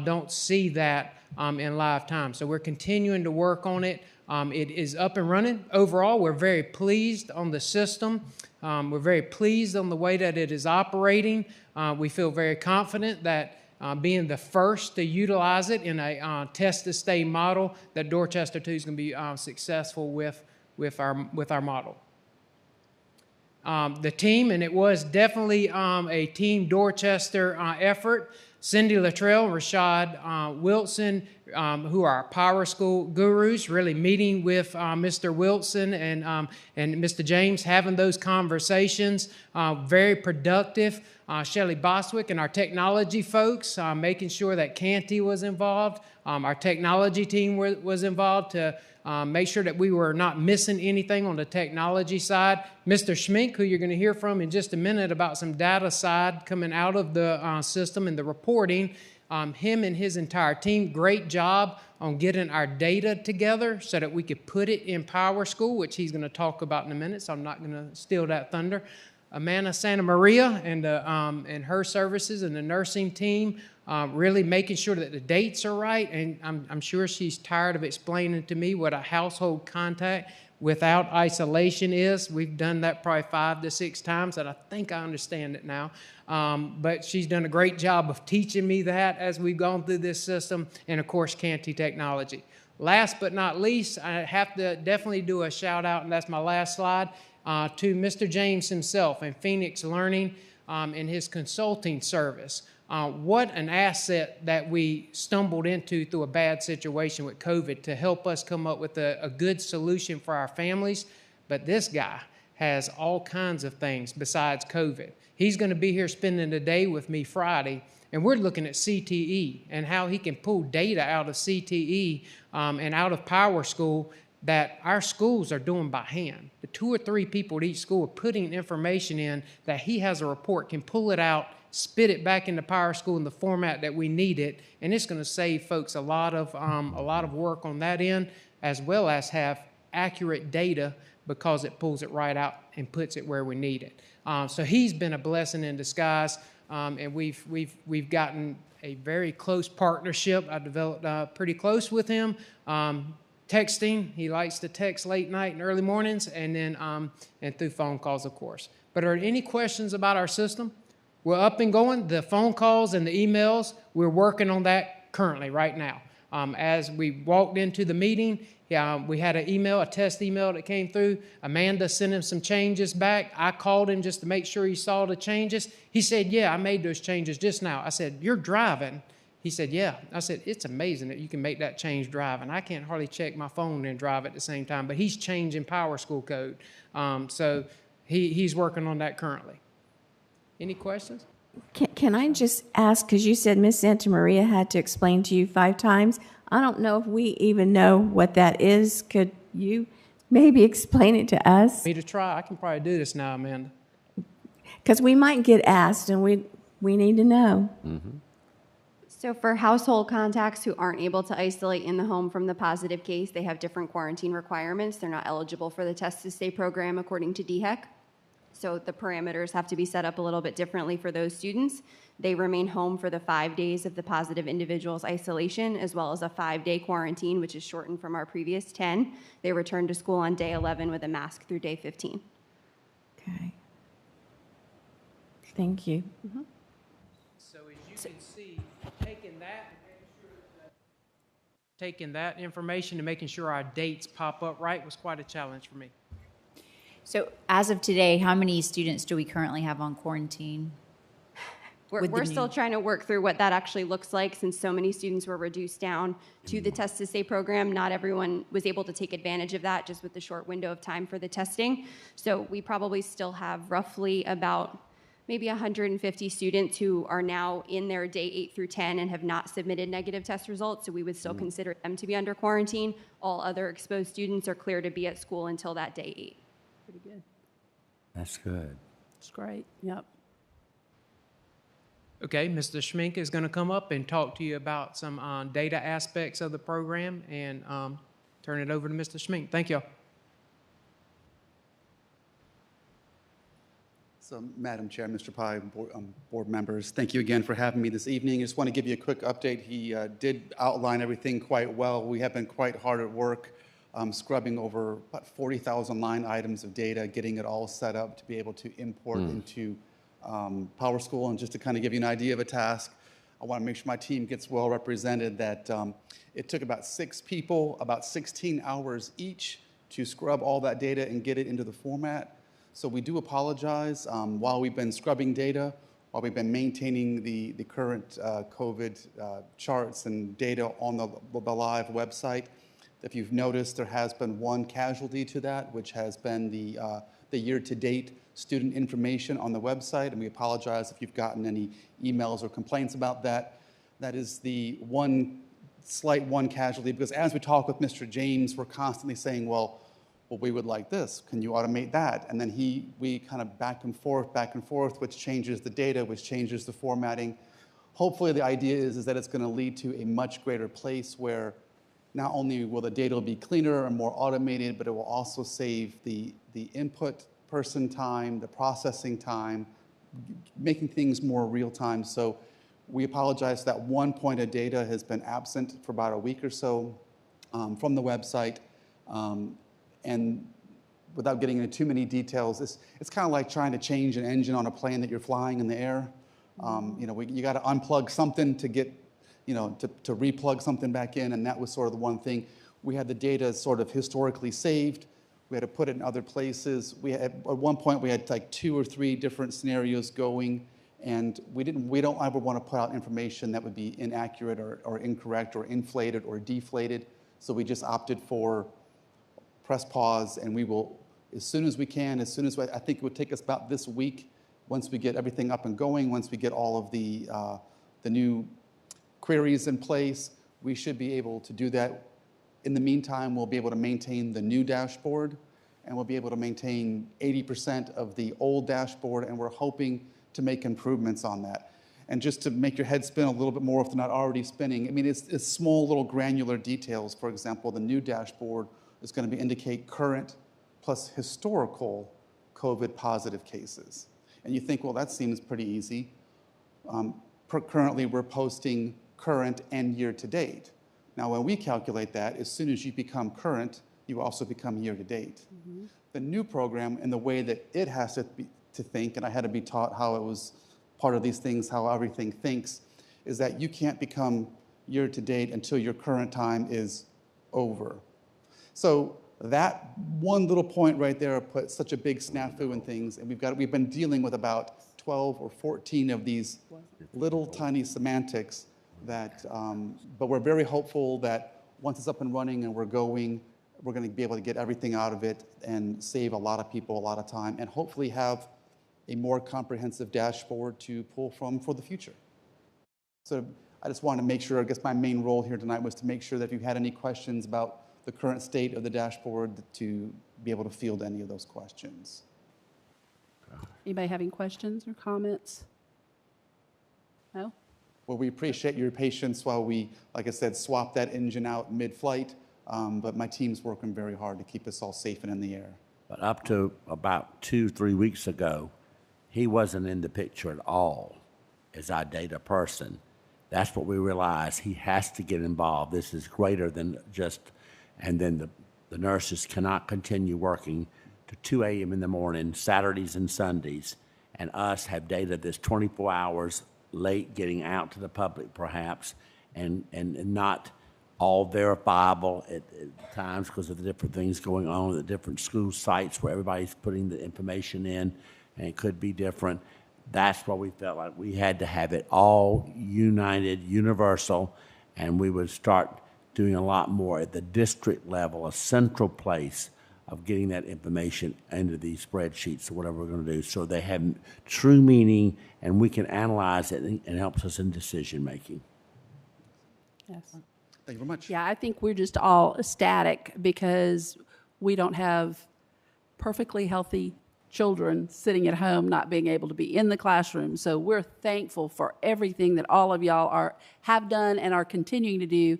J: don't see that in live time. So we're continuing to work on it. It is up and running. Overall, we're very pleased on the system. We're very pleased on the way that it is operating. We feel very confident that being the first to utilize it in a test-to-stay model, that Dorchester 2 is going to be successful with our model. The team, and it was definitely a Team Dorchester effort. Cindy Luttrell, Rashad Wilson, who are our Power School gurus, really meeting with Mr. Wilson and Mr. James, having those conversations, very productive. Shelley Boswick and our technology folks, making sure that Canty was involved. Our technology team was involved to make sure that we were not missing anything on the technology side. Mr. Schmink, who you're going to hear from in just a minute about some data side coming out of the system and the reporting, Him and his entire team, great job on getting our data together so that we could put it in Power School, which he's going to talk about in a minute, so I'm not going to steal that thunder. Amanda Santa Maria and her services and the nursing team, really making sure that the dates are right, and I'm sure she's tired of explaining to me what a household contact without isolation is. We've done that probably 5 to 6 times, and I think I understand it now. But she's done a great job of teaching me that as we've gone through this system, and of course, Canty Technology. Last but not least, I have to definitely do a shout out, and that's my last slide, to Mr. James himself and Phoenix Learning and his consulting service. What an asset that we stumbled into through a bad situation with COVID to help us come up with a good solution for our families. But this guy has all kinds of things besides COVID. He's going to be here spending the day with me Friday, and we're looking at CTE and how he can pull data out of CTE and out of Power School that our schools are doing by hand. The 2 or 3 people at each school are putting information in that he has a report, can pull it out, spit it back into Power School in the format that we need it, and it's going to save folks a lot of work on that end, as well as have accurate data because it pulls it right out and puts it where we need it. So he's been a blessing in disguise, and we've gotten a very close partnership. I developed pretty close with him. Texting, he likes to text late night and early mornings, and then and through phone calls, of course. But are there any questions about our system? We're up and going. The phone calls and the emails, we're working on that currently right now. As we walked into the meeting, we had an email, a test email that came through. Amanda sent him some changes back. I called him just to make sure he saw the changes. He said, yeah, I made those changes just now. I said, you're driving? He said, yeah. I said, it's amazing that you can make that change driving. I can't hardly check my phone and drive at the same time, but he's changing Power School code. So he's working on that currently. Any questions?
C: Can I just ask, because you said Miss Santa Maria had to explain to you 5 times. I don't know if we even know what that is. Could you maybe explain it to us?
J: Me to try. I can probably do this now, Amanda.
C: Because we might get asked, and we need to know.
D: Mm-hmm.
E: So for household contacts who aren't able to isolate in the home from the positive case, they have different quarantine requirements. They're not eligible for the Test to Stay program according to DHEC. So the parameters have to be set up a little bit differently for those students. They remain home for the 5 days of the positive individual's isolation, as well as a 5-day quarantine, which is shortened from our previous 10. They return to school on day 11 with a mask through day 15.
C: Okay. Thank you.
E: Mm-hmm.
J: So as you can see, taking that information and making sure our dates pop up right was quite a challenge for me.
K: So as of today, how many students do we currently have on quarantine?
E: We're still trying to work through what that actually looks like, since so many students were reduced down to the Test to Stay program. Not everyone was able to take advantage of that just with the short window of time for the testing. So we probably still have roughly about maybe 150 students who are now in their day 8 through 10 and have not submitted negative test results. So we would still consider them to be under quarantine. All other exposed students are clear to be at school until that day 8.
A: Pretty good.
D: That's good.
A: That's great. Yep.
J: Okay, Mr. Schmink is going to come up and talk to you about some data aspects of the program, and turn it over to Mr. Schmink. Thank you.
L: So, Madam Chair, Mr. Pai, board members, thank you again for having me this evening. I just want to give you a quick update. He did outline everything quite well. We have been quite hard at work scrubbing over about 40,000 line items of data, getting it all set up to be able to import into Power School. And just to kind of give you an idea of a task, I want to make sure my team gets well represented, that it took about 6 people, about 16 hours each to scrub all that data and get it into the format. So we do apologize. While we've been scrubbing data, while we've been maintaining the current COVID charts and data on the live website, if you've noticed, there has been one casualty to that, which has been the year-to-date student information on the website, and we apologize if you've gotten any emails or complaints about that. That is the slight casualty, because as we talk with Mr. James, we're constantly saying, well, we would like this. Can you automate that? And then we kind of back and forth, which changes the data, which changes the formatting. hopefully the idea is that it's going to lead to a much greater place where not only will the data be cleaner and more automated, but it will also save the input person time, the processing time, making things more real time. So we apologize that one point of data has been absent for about a week or so from the website. And without getting into too many details, it's kind of like trying to change an engine on a plane that you're flying in the air. You got to unplug something to get, to replug something back in, and that was sort of the one thing. We had the data sort of historically saved. We had to put it in other places. At one point, we had like 2 or 3 different scenarios going, and we don't ever want to put out information that would be inaccurate or incorrect or inflated or deflated. So we just opted for press pause, and we will, as soon as we can, I think it would take us about this week, once we get everything up and going, once we get all of the new queries in place, we should be able to do that. In the meantime, we'll be able to maintain the new dashboard, and we'll be able to maintain 80% of the old dashboard, and we're hoping to make improvements on that. And just to make your head spin a little bit more if they're not already spinning, I mean, it's small little granular details. For example, the new dashboard is going to indicate current plus historical COVID positive cases. And you think, well, that seems pretty easy. Currently, we're posting current and year to date. Now, when we calculate that, as soon as you become current, you also become year to date. Mm-hmm. The new program and the way that it has to think, and I had to be taught how it was part of these things, how everything thinks, is that you can't become year to date until your current time is over. So that one little point right there put such a big snafu in things, and we've been dealing with about 12 or 14 of these little tiny semantics that, but we're very hopeful that once it's up and running and we're going to be able to get everything out of it and save a lot of people a lot of time, and hopefully have a more comprehensive dashboard to pull from for the future. So I just wanted to make sure, I guess my main role here tonight was to make sure that if you had any questions about the current state of the dashboard, to be able to field any of those questions.
A: Anybody having questions or comments? No?
L: Well, we appreciate your patience while we, like I said, swap that engine out mid-flight, but my team's working very hard to keep us all safe and in the air.
D: But up to about 2-3 weeks ago, he wasn't in the picture at all as our data person. That's what we realized. He has to get involved. This is greater than just, and then the nurses cannot continue working to 2 a.m. in the morning, Saturdays and Sundays, and us have data that's 24 hours late getting out to the public perhaps, and not all verifiable at times because of the different things going on at the different school sites where everybody's putting the information in, and it could be different. That's why we felt like we had to have it all united, universal, and we would start doing a lot more at the district level, a central place of getting that information into these spreadsheets or whatever we're going to do, so they have true meaning and we can analyze it, and it helps us in decision making.
A: Yes.
L: Thank you very much.
A: Yeah, I think we're just all ecstatic because we don't have perfectly healthy children sitting at home not being able to be in the classroom. So we're thankful for everything that all of y'all have done and are continuing to do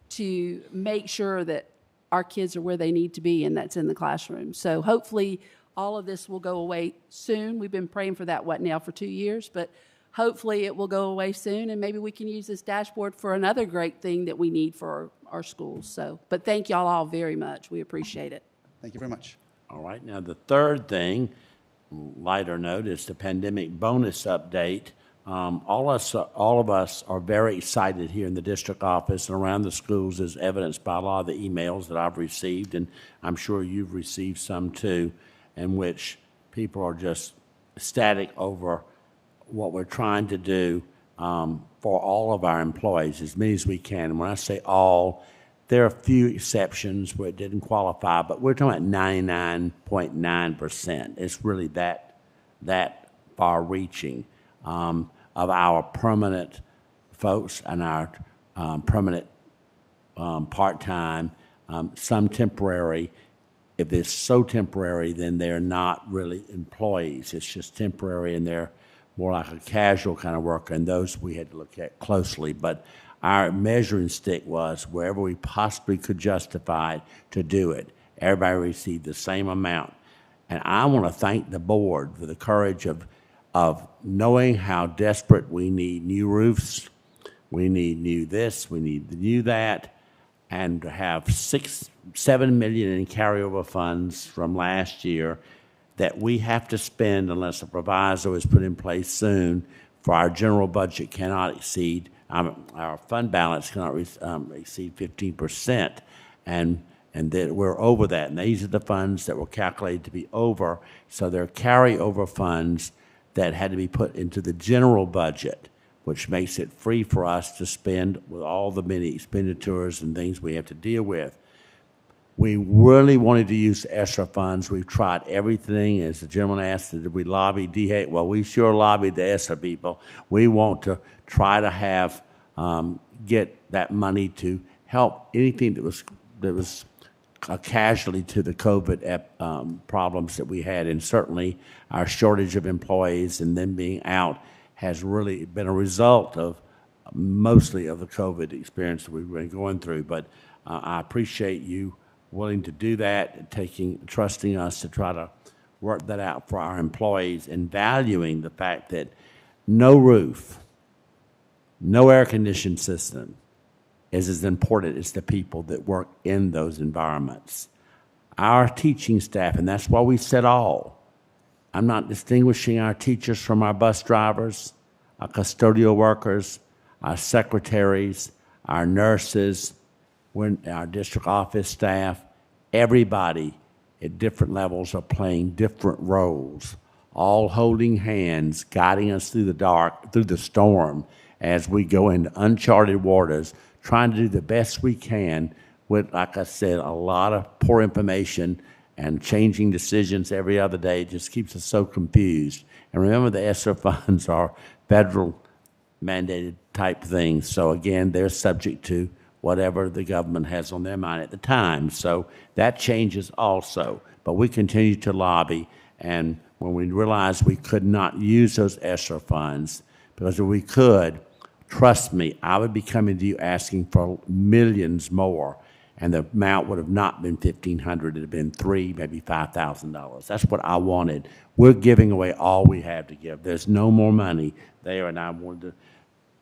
A: to make sure that our kids are where they need to be, and that's in the classroom. So hopefully all of this will go away soon. We've been praying for that, for 2 years? But hopefully it will go away soon, and maybe we can use this dashboard for another great thing that we need for our schools. So, but thank y'all all very much. We appreciate it.
L: Thank you very much.
D: All right, now the third thing, lighter note, is the pandemic bonus update. All of us are very excited here in the district office and around the schools, as evidenced by a lot of the emails that I've received, and I'm sure you've received some too, in which people are just ecstatic over what we're trying to do for all of our employees, as many as we can. And when I say all, there are a few exceptions where it didn't qualify, but we're talking about 99.9%. It's really that far-reaching of our permanent folks and our permanent part-time, some temporary. If it's so temporary, then they're not really employees. It's just temporary, and they're more like a casual kind of worker, and those we had to look at closely. But our measuring stick was wherever we possibly could justify it to do it. Everybody received the same amount. And I want to thank the board for the courage of knowing how desperate we need new roofs, we need new this, we need new that, and to have $7 million in carryover funds from last year that we have to spend unless a proviso is put in place soon for our general budget cannot exceed, our fund balance cannot exceed 15%. And that we're over that. And these are the funds that were calculated to be over. So they're carryover funds that had to be put into the general budget, which makes it free for us to spend with all the many expenditures and things we have to deal with. We really wanted to use ESSER funds. We've tried everything. As the gentleman asked, did we lobby DHEC? Well, we sure lobbied the ESSER people. We want to try to have, get that money to help anything that was a casualty to the COVID problems that we had. And certainly our shortage of employees and them being out has really been a result of mostly of the COVID experience that we've been going through. But I appreciate you willing to do that, trusting us to try to work that out for our employees and valuing the fact that no roof, no air conditioning system is as important as the people that work in those environments. Our teaching staff, and that's why we said all. I'm not distinguishing our teachers from our bus drivers, our custodial workers, our secretaries, our nurses, our district office staff. Everybody at different levels are playing different roles, all holding hands, guiding us through the storm as we go into uncharted waters, trying to do the best we can with, like I said, a lot of poor information and changing decisions every other day. It just keeps us so confused. And remember, the ESSER funds are federal mandated type things. So again, they're subject to whatever the government has on their mind at the time. So that changes also. But we continue to lobby, and when we realized we could not use those ESSER funds, because if we could, trust me, I would be coming to you asking for millions more, and the amount would have not been $1,500, it would have been $3,000, maybe $5,000. That's what I wanted. We're giving away all we have to give. There's no more money there, and I wanted to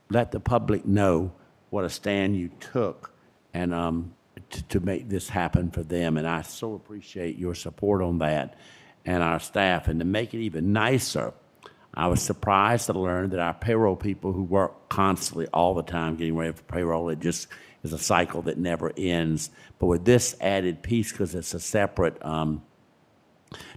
D: let the public know what a stand you took and to make this happen for them. And I so appreciate your support on that and our staff. And to make it even nicer, I was surprised to learn that our payroll people who work constantly all the time getting ready for payroll, it just is a cycle that never ends. But with this added piece, because it's a separate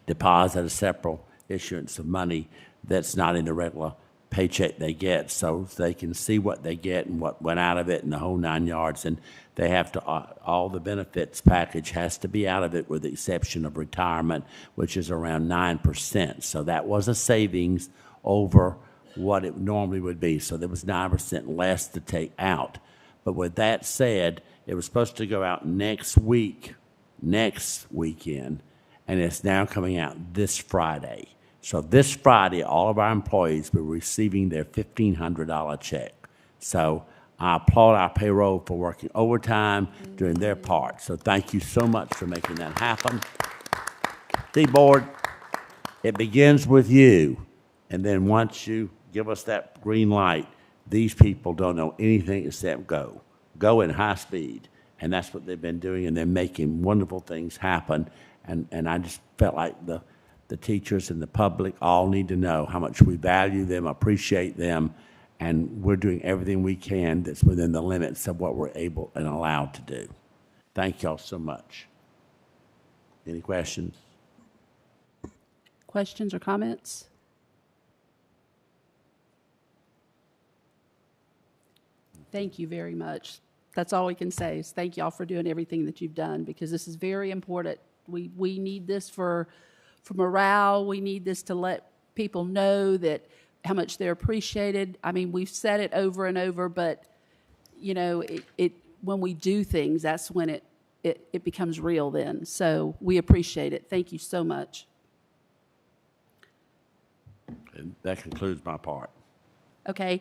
D: deposit, a separate issuance of money that's not in the regular paycheck they get, so they can see what they get and what went out of it and the whole 9 yards. And they have to, all the benefits package has to be out of it with the exception of retirement, which is around 9%. So that was a savings over what it normally would be. So there was 9% less to take out. But with that said, it was supposed to go out next weekend, and it's now coming out this Friday. So this Friday, all of our employees will be receiving their $1,500 check. So I applaud our payroll for working overtime, doing their part. So thank you so much for making that happen. D-Board, it begins with you. And then once you give us that green light, these people don't know anything except go. Go in high speed. And that's what they've been doing, and they're making wonderful things happen. And I just felt like the teachers and the public all need to know how much we value them, appreciate them, and we're doing everything we can that's within the limits of what we're able and allowed to do. Thank y'all so much. Any questions?
A: Questions or comments? Thank you very much. That's all we can say is thank y'all for doing everything that you've done, because this is very important. We need this for morale. We need this to let people know that how much they're appreciated. I mean, we've said it over and over, but you know, it when we do things, that's when it becomes real then. So we appreciate it. Thank you so much.
D: And that concludes my part.
A: Okay,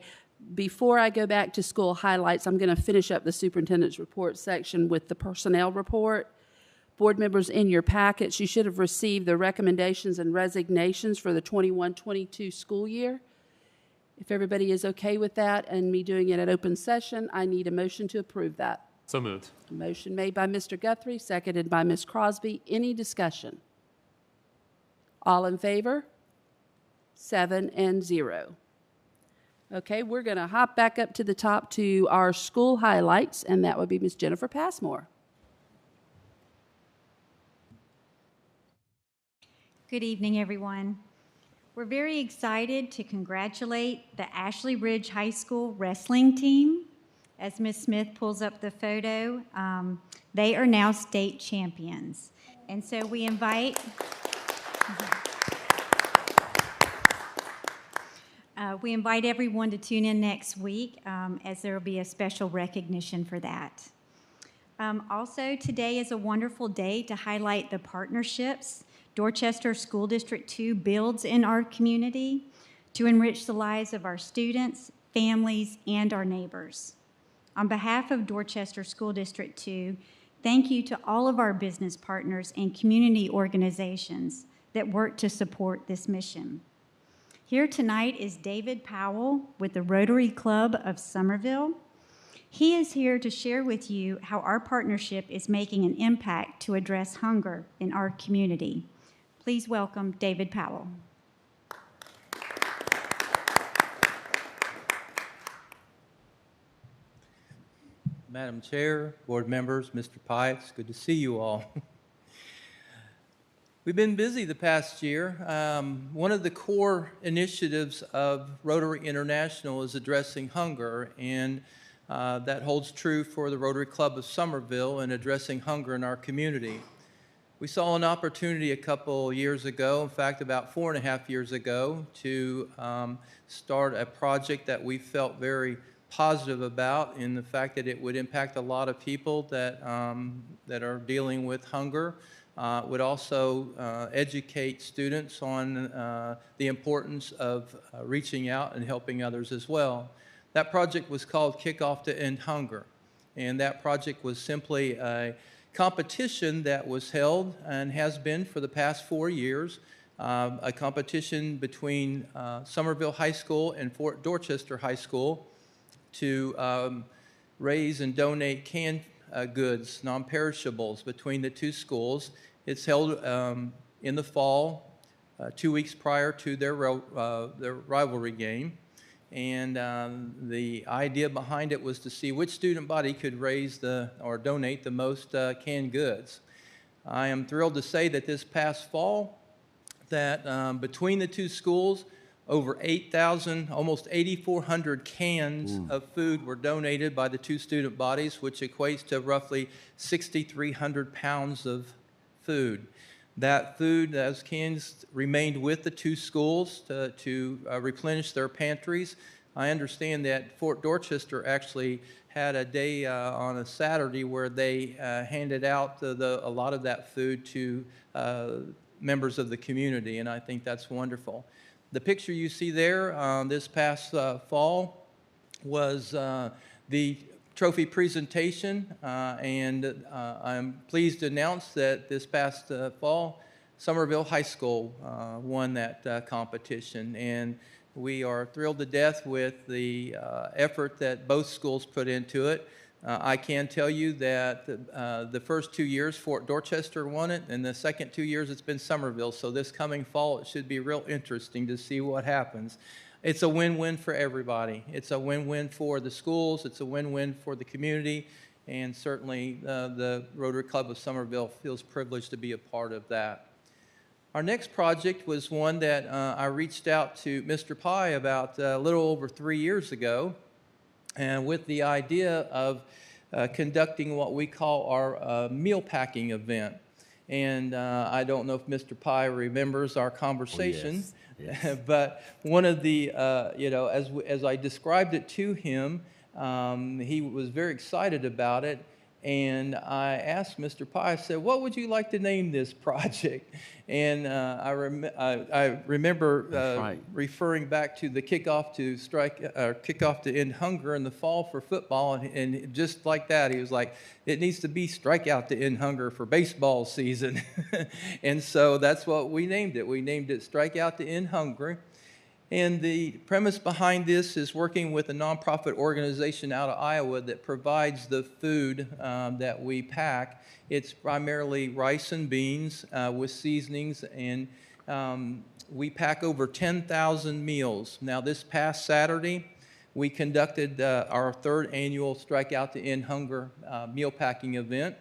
A: before I go back to school highlights, I'm going to finish up the superintendent's report section with the personnel report. Board members, in your packets, you should have received the recommendations and resignations for the 21-22 school year. If everybody is okay with that and me doing it at open session, I need a motion to approve that.
M: So moved.
A: A motion made by Mr. Guthrie, seconded by Ms. Crosby. Any discussion? All in favor? 7-0. Okay, we're going to hop back up to the top to our school highlights, and that would be Ms. Jennifer Passmore.
N: Good evening, everyone. We're very excited to congratulate the Ashley Ridge High School wrestling team. As Ms. Smith pulls up the photo, they are now state champions. And so we invite everyone to tune in next week as there will be a special recognition for that. Also, today is a wonderful day to highlight the partnerships Dorchester School District 2 builds in our community to enrich the lives of our students, families, and our neighbors. On behalf of Dorchester School District 2, thank you to all of our business partners and community organizations that work to support this mission. Here tonight is David Powell with the Rotary Club of Somerville. He is here to share with you how our partnership is making an impact to address hunger in our community. Please welcome David Powell.
O: Madam Chair, board members, Mr. Pye, it's good to see you all. We've been busy the past year. One of the core initiatives of Rotary International is addressing hunger, and that holds true for the Rotary Club of Somerville and addressing hunger in our community. We saw an opportunity a couple years ago, in fact about 4.5 years ago, to start a project that we felt very positive about in the fact that it would impact a lot of people that are dealing with hunger. Would also educate students on the importance of reaching out and helping others as well. That project was called Kickoff to End Hunger, and that project was simply a competition that was held and has been for the past 4 years, a competition between Somerville High School and Fort Dorchester High School to raise and donate canned goods, non-perishables, between the two schools. It's held in the fall, 2 weeks prior to their rivalry game. And the idea behind it was to see which student body could raise or donate the most canned goods. I am thrilled to say that this past fall, that between the two schools, over 8,000, almost 8,400 cans of food were donated by the two student bodies, which equates to roughly 6,300 pounds of food. That food, those cans, remained with the two schools to replenish their pantries. I understand that Fort Dorchester actually had a day on a Saturday where they handed out a lot of that food to members of the community, and I think that's wonderful. The picture you see there this past fall was the trophy presentation, and I'm pleased to announce that this past fall, Somerville High School won that competition, and we are thrilled to death with the effort that both schools put into it. I can tell you that the first 2 years Fort Dorchester won it, and the second 2 years it's been Somerville, so this coming fall it should be real interesting to see what happens. It's a win-win for everybody. It's a win-win for the schools, it's a win-win for the community, and certainly the Rotary Club of Somerville feels privileged to be a part of that. Our next project was one that I reached out to Mr. Pye about a little over 3 years ago, and with the idea of conducting what we call our meal packing event. And I don't know if Mr. Pye remembers our conversation.
D: Oh, yes.
O: But one of the, as I described it to him, he was very excited about it. And I asked Mr. Pye, I said, what would you like to name this project? And I remember
D: right.
O: referring back to the kickoff to end hunger in the fall for football. And just like that, he was like, it needs to be strikeout to end hunger for baseball season. And so that's what we named it. We named it Strikeout to End Hunger. And the premise behind this is working with a nonprofit organization out of Iowa that provides the food that we pack. It's primarily rice and beans with seasonings, and we pack over 10,000 meals. Now, this past Saturday, we conducted our third annual Strike Out to End Hunger meal packing event,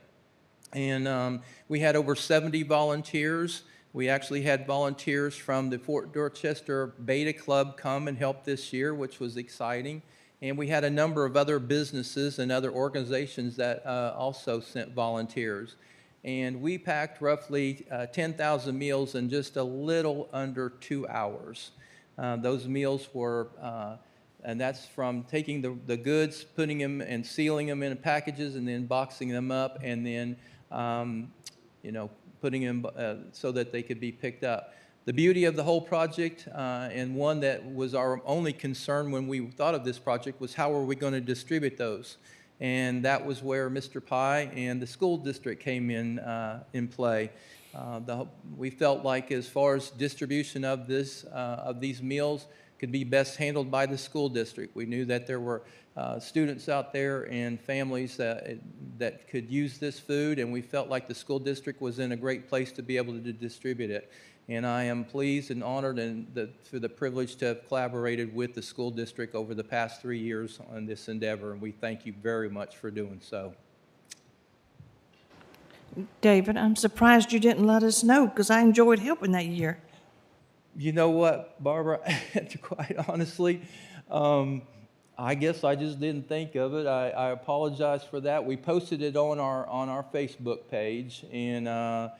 O: and we had over 70 volunteers. We actually had volunteers from the Fort Dorchester Beta Club come and help this year, which was exciting. And we had a number of other businesses and other organizations that also sent volunteers. And we packed roughly 10,000 meals in just a little under 2 hours. Those meals were, and that's from taking the goods, putting them and sealing them in packages, and then boxing them up, and then, putting them so that they could be picked up. The beauty of the whole project, and one that was our only concern when we thought of this project, was how are we going to distribute those? And that was where Mr. Pye and the school district came in play. We felt like as far as distribution of these meals could be best handled by the school district. We knew that there were students out there and families that could use this food, and we felt like the school district was in a great place to be able to distribute it. And I am pleased and honored for the privilege to have collaborated with the school district over the past 3 years on this endeavor, and we thank you very much for doing so.
F: David, I'm surprised you didn't let us know, because I enjoyed helping that year.
O: You know what, Barbara, quite honestly, I guess I just didn't think of it. I apologize for that. We posted it on our Facebook page, and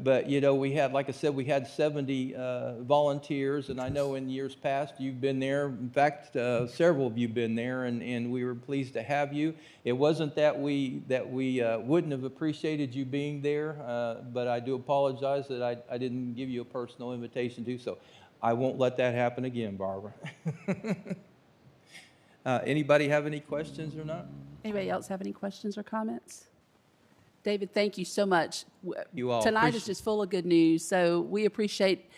O: but we had, like I said, we had 70 volunteers, and I know in years past you've been there. In fact, several of you've been there, and we were pleased to have you. It wasn't that we wouldn't have appreciated you being there, but I do apologize that I didn't give you a personal invitation to do so. I won't let that happen again, Barbara. Anybody have any questions or not?
A: Anybody else have any questions or comments? David, thank you so much.
O: You all
A: Tonight is just full of good news, so we appreciate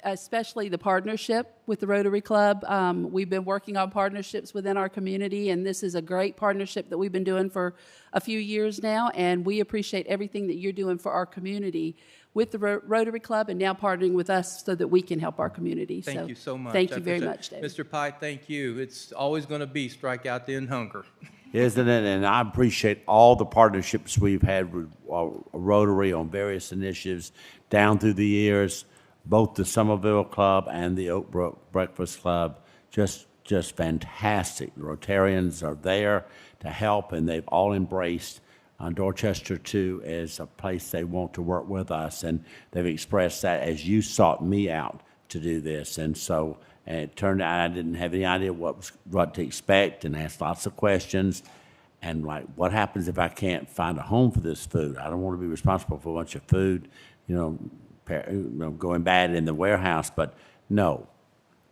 A: especially the partnership with the Rotary Club. We've been working on partnerships within our community, and this is a great partnership that we've been doing for a few years now, and we appreciate everything that you're doing for our community with the Rotary Club and now partnering with us so that we can help our community.
O: Thank you so much.
A: Thank you very much, David.
O: Mr. Pye, thank you. It's always going to be Strike Out to End Hunger.
D: Isn't it? And I appreciate all the partnerships we've had with Rotary on various initiatives down through the years, both the Somerville Club and the Oak Brook Breakfast Club. Just fantastic. The Rotarians are there to help, and they've all embraced Dorchester, too, as a place they want to work with us, and they've expressed that as you sought me out to do this. And so it turned out I didn't have any idea what to expect, and asked lots of questions. And like, what happens if I can't find a home for this food? I don't want to be responsible for a bunch of food, going bad in the warehouse. But no,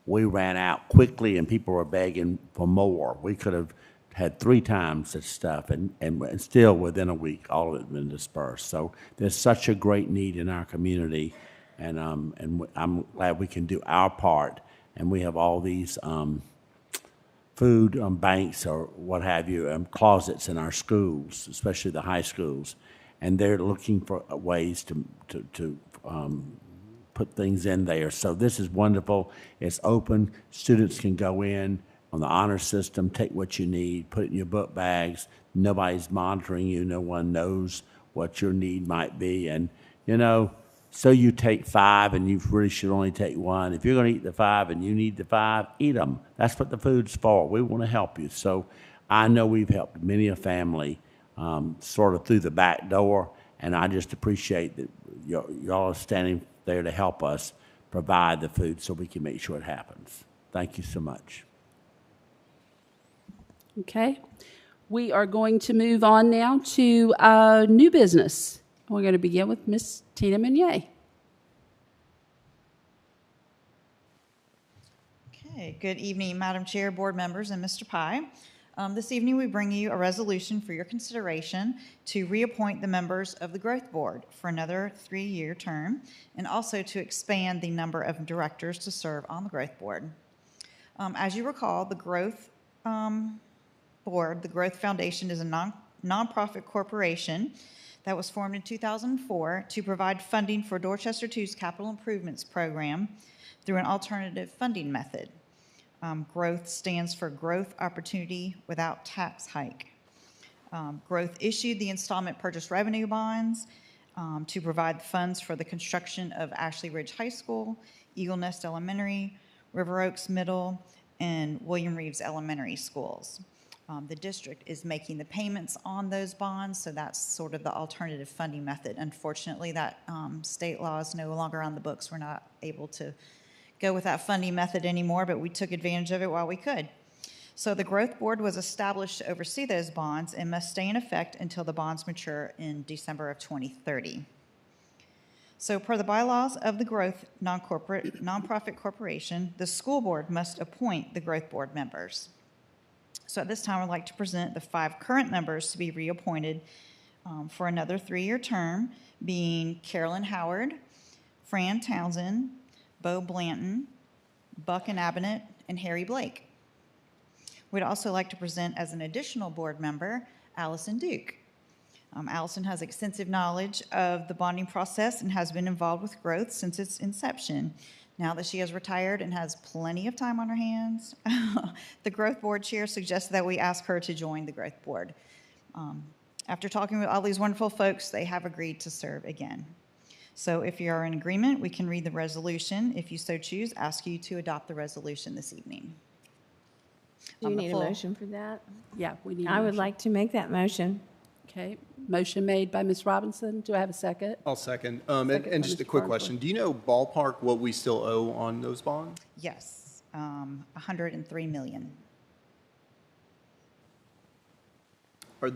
D: we ran out quickly, and people were begging for more. We could have had 3 times this stuff, and still within a week, all of it had been dispersed. So there's such a great need in our community, and I'm glad we can do our part. And we have all these food banks or what have you, closets in our schools, especially the high schools, and they're looking for ways to put things in there. So this is wonderful. It's open. Students can go in on the honor system, take what you need, put it in your book bags. Nobody's monitoring you. No one knows what your need might be. And, so you take 5 and you really should only take 1. If you're going to eat the 5 and you need the 5, eat them. That's what the food's for. We want to help you. So I know we've helped many a family sort of through the back door, and I just appreciate that y'all are standing there to help us provide the food so we can make sure it happens. Thank you so much.
A: Okay. We are going to move on now to new business. We're going to begin with Ms. Tina Meunier.
M: Okay, good evening, Madam Chair, board members, and Mr. Pye. This evening, we bring you a resolution for your consideration to reappoint the members of the Growth Board for another 3-year term, and also to expand the number of directors to serve on the Growth Board. As you recall, the Growth Board, the Growth Foundation, is a nonprofit corporation that was formed in 2004 to provide funding for Dorchester 2's capital improvements program through an alternative funding method. Growth stands for Growth Opportunity Without Tax Hike. Growth issued the installment purchase revenue bonds to provide funds for the construction of Ashley Ridge High School, Eagle Nest Elementary, River Oaks Middle, and William Reeves Elementary Schools. The district is making the payments on those bonds, so that's sort of the alternative funding method. Unfortunately, that state law is no longer on the books. We're not able to go with that funding method anymore, but we took advantage of it while we could. So the Growth Board was established to oversee those bonds and must stay in effect until the bonds mature in December of 2030. So per the bylaws of the Growth Nonprofit Corporation, the school board must appoint the Growth Board members. So at this time, I'd like to present the 5 current members to be reappointed for another 3-year term, being Carolyn Howard, Fran Townsend, Bo Blanton, Buck and Abbott, and Harry Blake. We'd also like to present as an additional board member, Allison Duke. Allison has extensive knowledge of the bonding process and has been involved with Growth since its inception. Now that she has retired and has plenty of time on her hands, the Growth Board chair suggested that we ask her to join the Growth Board. After talking with all these wonderful folks, they have agreed to serve again. So if you are in agreement, we can read the resolution. If you so choose, ask you to adopt the resolution this evening.
C: Do you need a motion for that?
A: Yeah, we need a
C: I would
A: motion.
C: like to make that motion.
A: Okay, motion made by Ms. Robinson. Do I have a second?
I: I'll second.
A: Second by
I: And just a
A: Mr.
I: quick
A: Farnsworth.
I: question. Do you know ballpark what we still owe on those bonds?
M: Yes, 103 million.
I: Are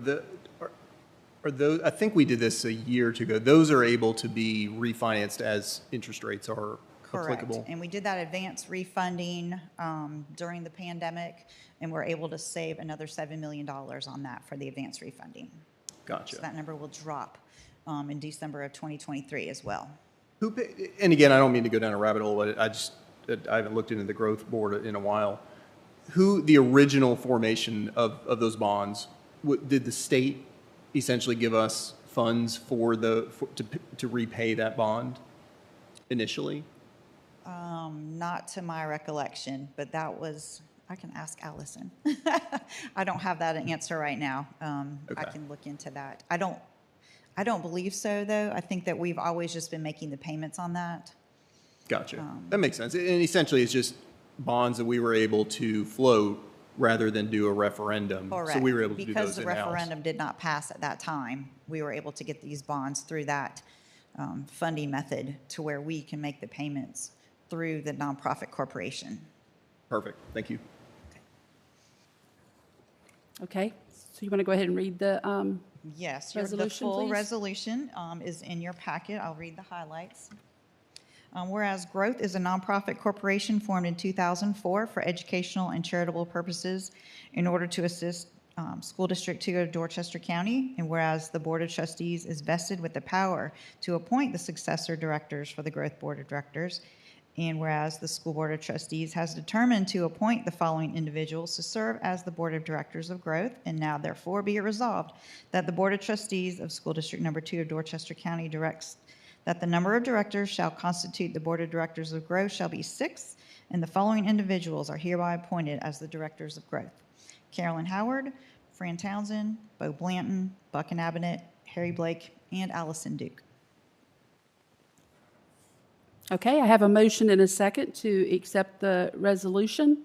I: those, I think we did this a year or two ago. Those are able to be refinanced as interest rates are applicable?
M: Correct. And we did that advance refunding during the pandemic, and we're able to save another $7 million on that for the advance refunding.
I: Gotcha.
M: So that number will drop in December of 2023 as well.
I: And again, I don't mean to go down a rabbit hole, but I haven't looked into the Growth Board in a while. The original formation of those bonds, did the state essentially give us funds to repay that bond initially?
M: Not to my recollection, but that was, I can ask Allison. I don't have that answer right now.
I: Okay.
M: I can look into that. I don't believe so, though. I think that we've always just been making the payments on that.
I: Gotcha. That makes sense. And essentially, it's just bonds that we were able to float rather than do a referendum.
M: Correct.
I: So we were able to do
M: Because
I: those
M: the
I: in-house.
M: referendum did not pass at that time, we were able to get these bonds through that funding method to where we can make the payments through the nonprofit corporation.
I: Perfect. Thank you.
A: Okay, so you want to go ahead and read the
M: Yes, the
A: resolution,
M: full
A: please?
M: resolution is in your packet. I'll read the highlights. Whereas Growth is a nonprofit corporation formed in 2004 for educational and charitable purposes in order to assist School District 2 of Dorchester County, and whereas the Board of Trustees is vested with the power to appoint the successor directors for the Growth Board of Directors, and whereas the School Board of Trustees has determined to appoint the following individuals to serve as the Board of Directors of Growth, and now therefore be it resolved that the Board of Trustees of School District Number 2 of Dorchester County directs that the number of directors shall constitute the Board of Directors of Growth shall be 6, and the following individuals are hereby appointed as the Directors of Growth: Carolyn Howard, Fran Townsend, Bo Blanton, Buck and Abbott, Harry Blake, and Allison Duke.
A: Okay, I have a motion and a second to accept the resolution.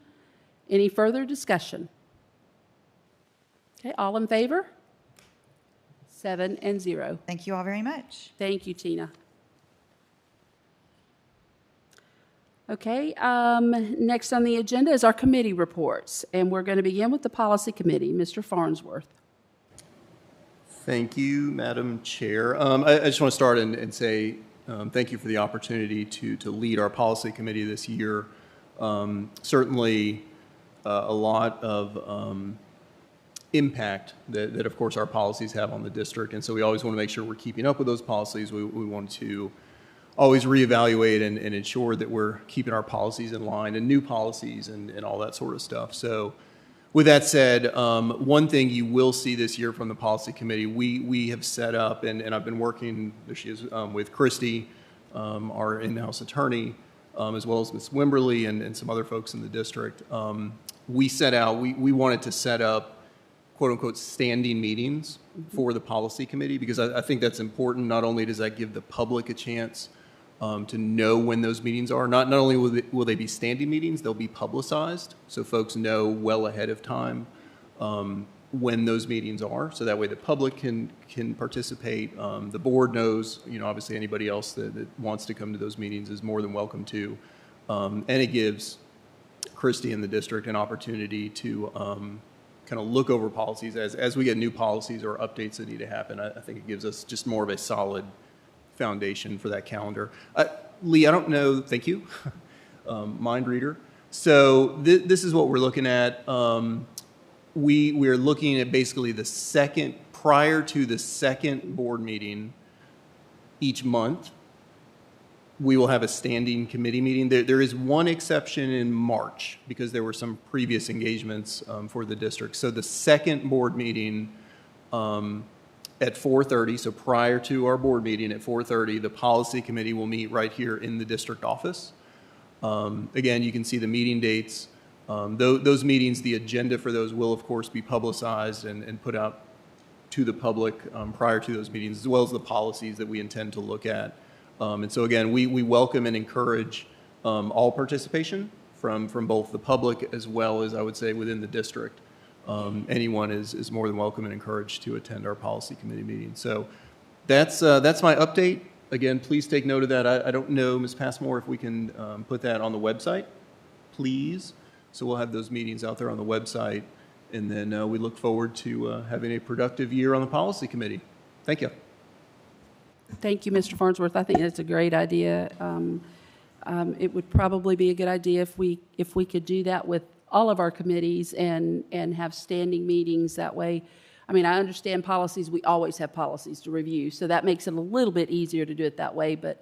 A: Any further discussion? Okay, all in favor? 7-0.
M: Thank you all very much.
A: Thank you, Tina. Okay, next on the agenda is our committee reports, and we're going to begin with the Policy Committee. Mr. Farnsworth.
I: Thank you, Madam Chair. I just want to start and say thank you for the opportunity to lead our policy committee this year. Certainly a lot of impact that, of course, our policies have on the district. And so we always want to make sure we're keeping up with those policies. We want to always reevaluate and ensure that we're keeping our policies in line and new policies and all that sort of stuff. So with that said, one thing you will see this year from the policy committee, we have set up, and I've been working, there she is, with Christy, our in-house attorney, as well as Ms. Wimberly and some other folks in the district. We wanted to set up quote unquote standing meetings for the policy committee, because I think that's important. Not only does that give the public a chance to know when those meetings are, not only will they be standing meetings, they'll be publicized, so folks know well ahead of time when those meetings are, so that way the public can participate. The board knows, obviously anybody else that wants to come to those meetings is more than welcome to, and it gives Christy and the district an opportunity to kind of look over policies as we get new policies or updates that need to happen. I think it gives us just more of a solid foundation for that calendar. Lee, I don't know, thank you, mind reader. So this is what we're looking at. We're looking at basically the second, prior to the second board meeting each month, we will have a standing committee meeting. There is one exception in March because there were some previous engagements for the district. So the second board meeting at 4:30, so prior to our board meeting at 4:30, the policy committee will meet right here in the district office. Again, you can see the meeting dates. Those meetings, the agenda for those will, of course, be publicized and put out to the public prior to those meetings, as well as the policies that we intend to look at. And so, again, we welcome and encourage all participation from both the public as well as, I would say, within the district. Anyone is more than welcome and encouraged to attend our policy committee meeting. So that's my update. Again, please take note of that. I don't know, Ms. Passmore, if we can put that on the website, please. So we'll have those meetings out there on the website, and then we look forward to having a productive year on the policy committee. Thank you.
A: Thank you, Mr. Farnsworth. I think that's a great idea. It would probably be a good idea if we could do that with all of our committees and have standing meetings that way. I mean, I understand policies. We always have policies to review, so that makes it a little bit easier to do it that way. But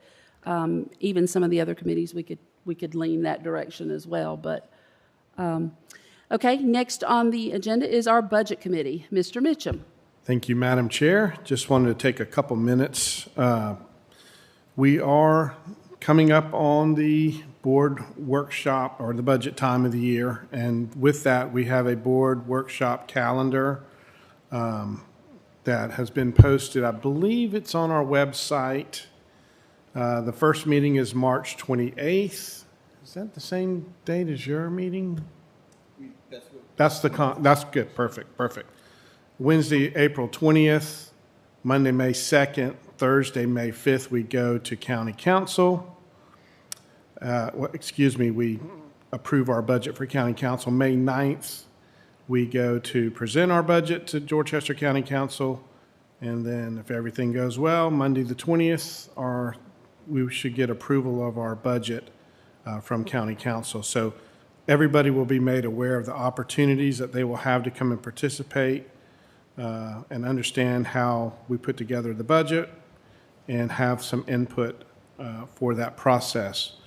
A: even some of the other committees, we could lean that direction as well. But okay, next on the agenda is our budget committee. Mr. Mitchum.
P: Thank you, Madam Chair. Just wanted to take a couple minutes. We are coming up on the board workshop or the budget time of the year, and with that we have a board workshop calendar that has been posted. I believe it's on our website. The first meeting is March 28th. Is that the same date as your meeting? That's good. Perfect. Wednesday, April 20th, Monday, May 2nd, Thursday, May 5th, we go to County Council. We approve our budget for County Council. May 9th, we go to present our budget to Dorchester County Council. And then if everything goes well, Monday the 20th, we should get approval of our budget from County Council. So everybody will be made aware of the opportunities that they will have to come and participate and understand how we put together the budget and have some input for that process.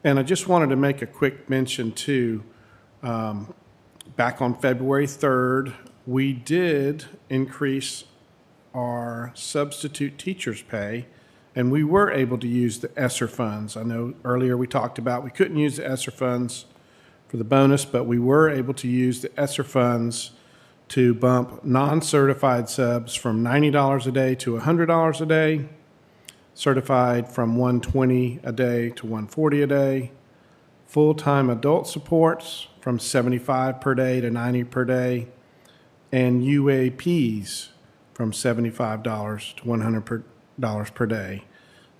P: And I just wanted to make a quick mention too, back on February 3rd, we did increase our substitute teachers' pay, and we were able to use the ESSER funds. I know earlier we talked about we couldn't use the ESSER funds for the bonus, but we were able to use the ESSER funds to bump non-certified subs from $90 a day to $100 a day, certified from $120 a day to $140 a day, full-time adult supports from $75 per day to $90 per day, and UAPs from $75 to $100 per day.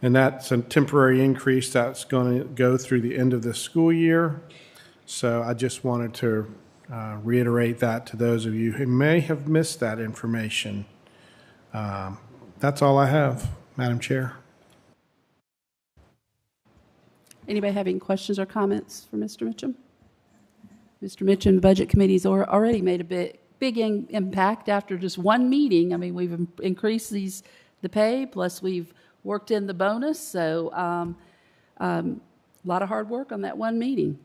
P: And that's a temporary increase that's going to go through the end of the school year. So I just wanted to reiterate that to those of you who may have missed that information. That's all I have, Madam Chair.
A: Anybody have any questions or comments for Mr. Mitchum? Mr. Mitchum, Budget Committee's already made a big impact after just one meeting. I mean, we've increased the pay, plus we've worked in the bonus, so a lot of hard work on that one meeting.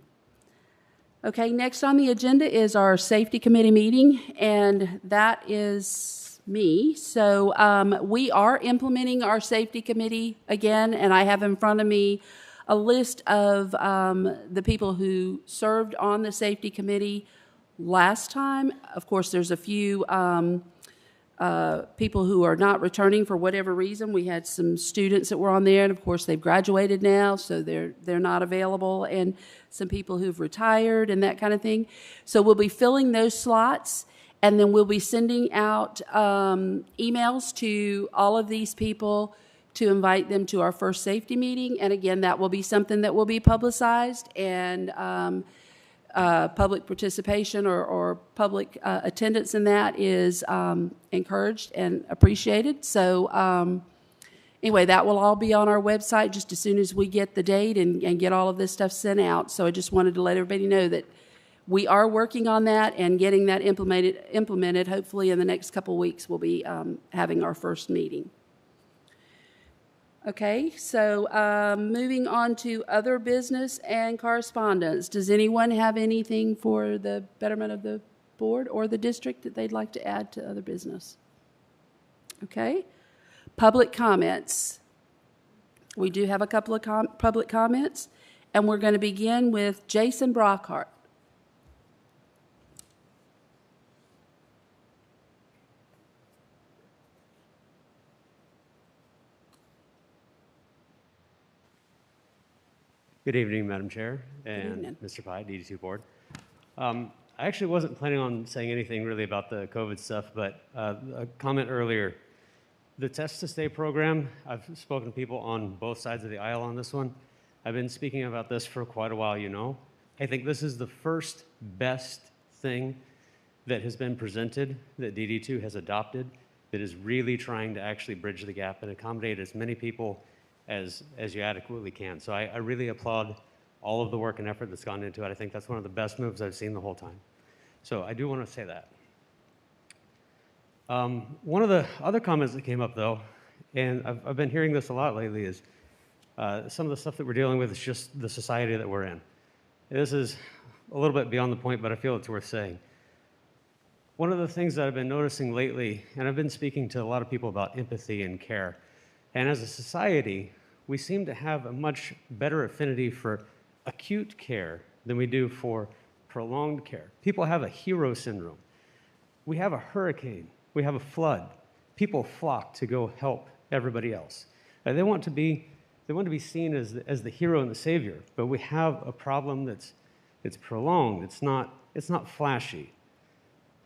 A: Okay, next on the agenda is our Safety Committee meeting, and that is me. So we are implementing our Safety Committee again, and I have in front of me a list of the people who served on the Safety Committee last time. Of course, there's a few people who are not returning for whatever reason. We had some students that were on there, and of course they've graduated now, so they're not available, and some people who've retired and that kind of thing. So we'll be filling those slots, and then we'll be sending out emails to all of these people to invite them to our first safety meeting. And again, that will be something that will be publicized, and public participation or public attendance in that is encouraged and appreciated. So anyway, that will all be on our website just as soon as we get the date and get all of this stuff sent out. So I just wanted to let everybody know that we are working on that and getting that implemented. Hopefully in the next couple of weeks we'll be having our first meeting. Okay, so moving on to other business and correspondence. Does anyone have anything for the betterment of the board or the district that they'd like to add to other business? Okay, public comments. We do have a couple of public comments, and we're going to begin with Jason Brockhart.
Q: Good evening, Madam Chair and Mr. Pye, DD2 Board. I actually wasn't planning on saying anything really about the COVID stuff, but a comment earlier. The Test to Stay program, I've spoken to people on both sides of the aisle on this one. I've been speaking about this for quite a while, you know. I think this is the first best thing that has been presented that DD2 has adopted that is really trying to actually bridge the gap and accommodate as many people as you adequately can. So I really applaud all of the work and effort that's gone into it. I think that's one of the best moves I've seen the whole time. So I do want to say that. One of the other comments that came up, though, and I've been hearing this a lot lately, is some of the stuff that we're dealing with is just the society that we're in. This is a little bit beyond the point, but I feel it's worth saying. One of the things that I've been noticing lately, and I've been speaking to a lot of people about empathy and care, and as a society, we seem to have a much better affinity for acute care than we do for prolonged care. People have a hero syndrome. We have a hurricane. We have a flood. People flock to go help everybody else. They want to be seen as the hero and the savior, but we have a problem it's prolonged. It's not flashy.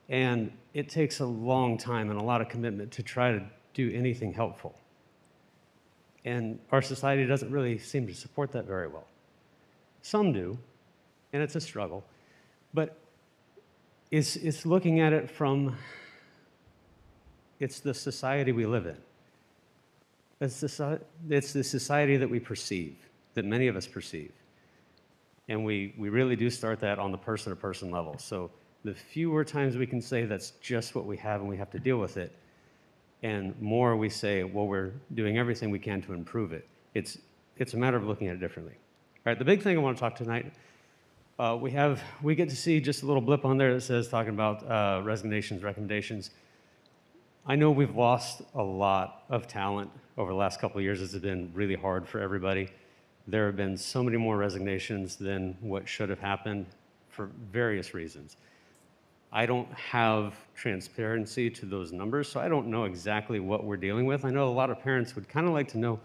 Q: And it takes a long time and a lot of commitment to try to do anything helpful. And our society doesn't really seem to support that very well. Some do, and it's a struggle. But it's looking at it from, it's the society we live in. It's the society that we perceive, that many of us perceive. And we really do start that on the person-to-person level. So the fewer times we can say that's just what we have and we have to deal with it, and more we say, well, we're doing everything we can to improve it. It's a matter of looking at it differently. All right, the big thing I want to talk tonight, we get to see just a little blip on there that says talking about resignations, recommendations. I know we've lost a lot of talent over the last couple of years. It's been really hard for everybody. There have been so many more resignations than what should have happened for various reasons. I don't have transparency to those numbers, so I don't know exactly what we're dealing with. I know a lot of parents would kind of like to know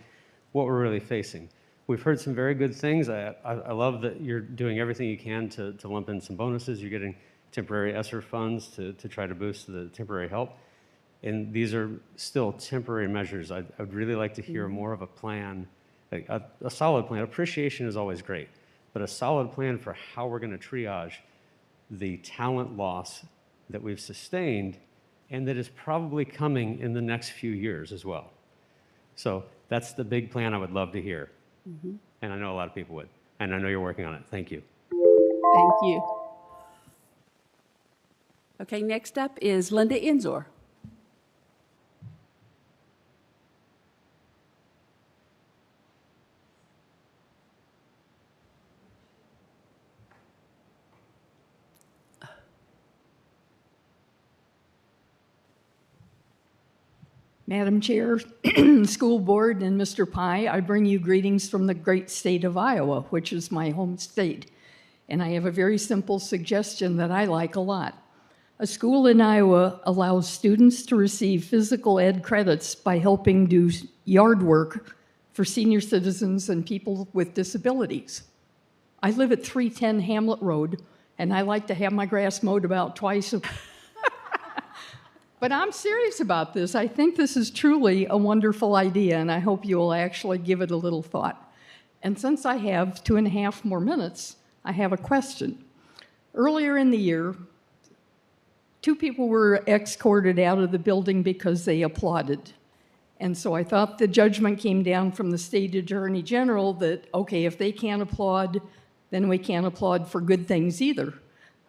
Q: what we're really facing. We've heard some very good things. I love that you're doing everything you can to lump in some bonuses. You're getting temporary ESSER funds to try to boost the temporary help. And these are still temporary measures. I would really like to hear more of a plan, a solid plan. Appreciation is always great, but a solid plan for how we're going to triage the talent loss that we've sustained and that is probably coming in the next few years as well. So that's the big plan I would love to hear. And I know a lot of people would. And I know you're working on it. Thank you.
A: Thank you. Okay, next up is Linda Enzor.
R: Madam Chair, School Board, and Mr. Pye, I bring you greetings from the great state of Iowa, which is my home state. And I have a very simple suggestion that I like a lot. A school in Iowa allows students to receive physical ed credits by helping do yard work for senior citizens and people with disabilities. I live at 310 Hamlet Road, and I like to have my grass mowed about twice a But I'm serious about this. I think this is truly a wonderful idea, and I hope you will actually give it a little thought. And since I have 2.5 more minutes, I have a question. Earlier in the year, 2 people were escorted out of the building because they applauded. And so I thought the judgment came down from the state attorney general that, okay, if they can't applaud, then we can't applaud for good things either.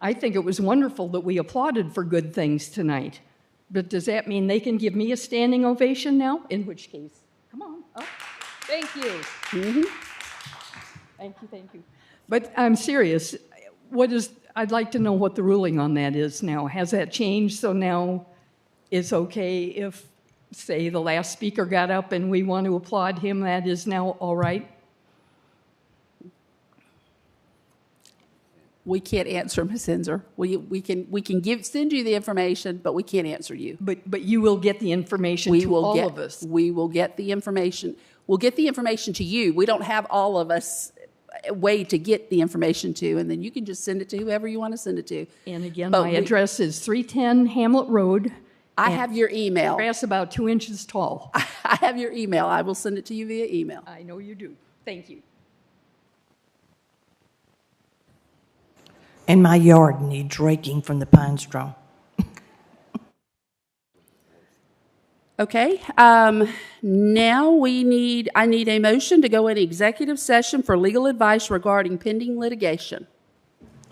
R: I think it was wonderful that we applauded for good things tonight. But does that mean they can give me a standing ovation now? In which case, come on up. Thank you. Thank you, thank you. But I'm serious. I'd like to know what the ruling on that is now. Has that changed? So now it's okay if, say, the last speaker got up and we want to applaud him, that is now all right?
A: We can't answer, Ms. Enzor. We can send you the information, but we can't answer you.
R: But you will get the information to all of us.
A: We will get the information. We'll get the information to you. We don't have all of us a way to get the information to, and then you can just send it to whoever you want to send it to.
R: And again, my address is 310 Hamlet Road.
A: I have your email.
R: Grass about 2 inches tall.
A: I have your email. I will send it to you via email.
R: I know you do. Thank you.
F: And my yard needs raking from the pine straw.
A: Okay. Now I need a motion to go in executive session for legal advice regarding pending litigation.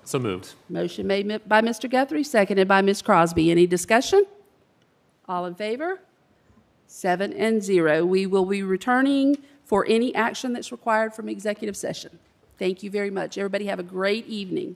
S: So moved.
A: Motion made by Mr. Guthrie, seconded by Ms. Crosby. Any discussion? All in favor? 7-0. We will be returning for any action that's required from executive session. Thank you very much. Everybody have a great evening.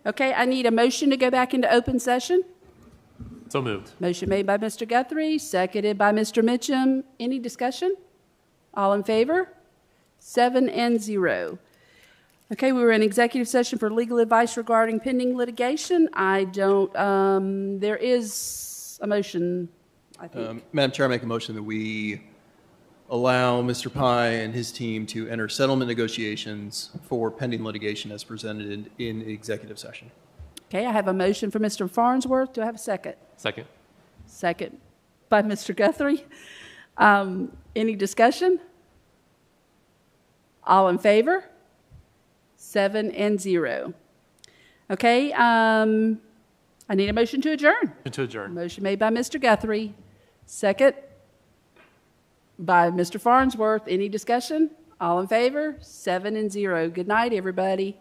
A: Okay, I need a motion to go back into open session.
S: So moved.
A: Motion made by Mr. Guthrie, seconded by Mr. Mitchum. Any discussion? All in favor? 7-0. Okay, we were in executive session for legal advice regarding pending litigation. There is a motion, I think.
I: Madam Chair, I make a motion that we allow Mr. Pye and his team to enter settlement negotiations for pending litigation as presented in executive session.
A: Okay, I have a motion for Mr. Farnsworth. Do I have a second?
S: Second.
A: Second by Mr. Guthrie. Any discussion? All in favor? 7-0. Okay, I need a motion to adjourn.
S: To adjourn.
A: Motion made by Mr. Guthrie, second by Mr. Farnsworth. Any discussion? All in favor? 7-0. Good night, everybody.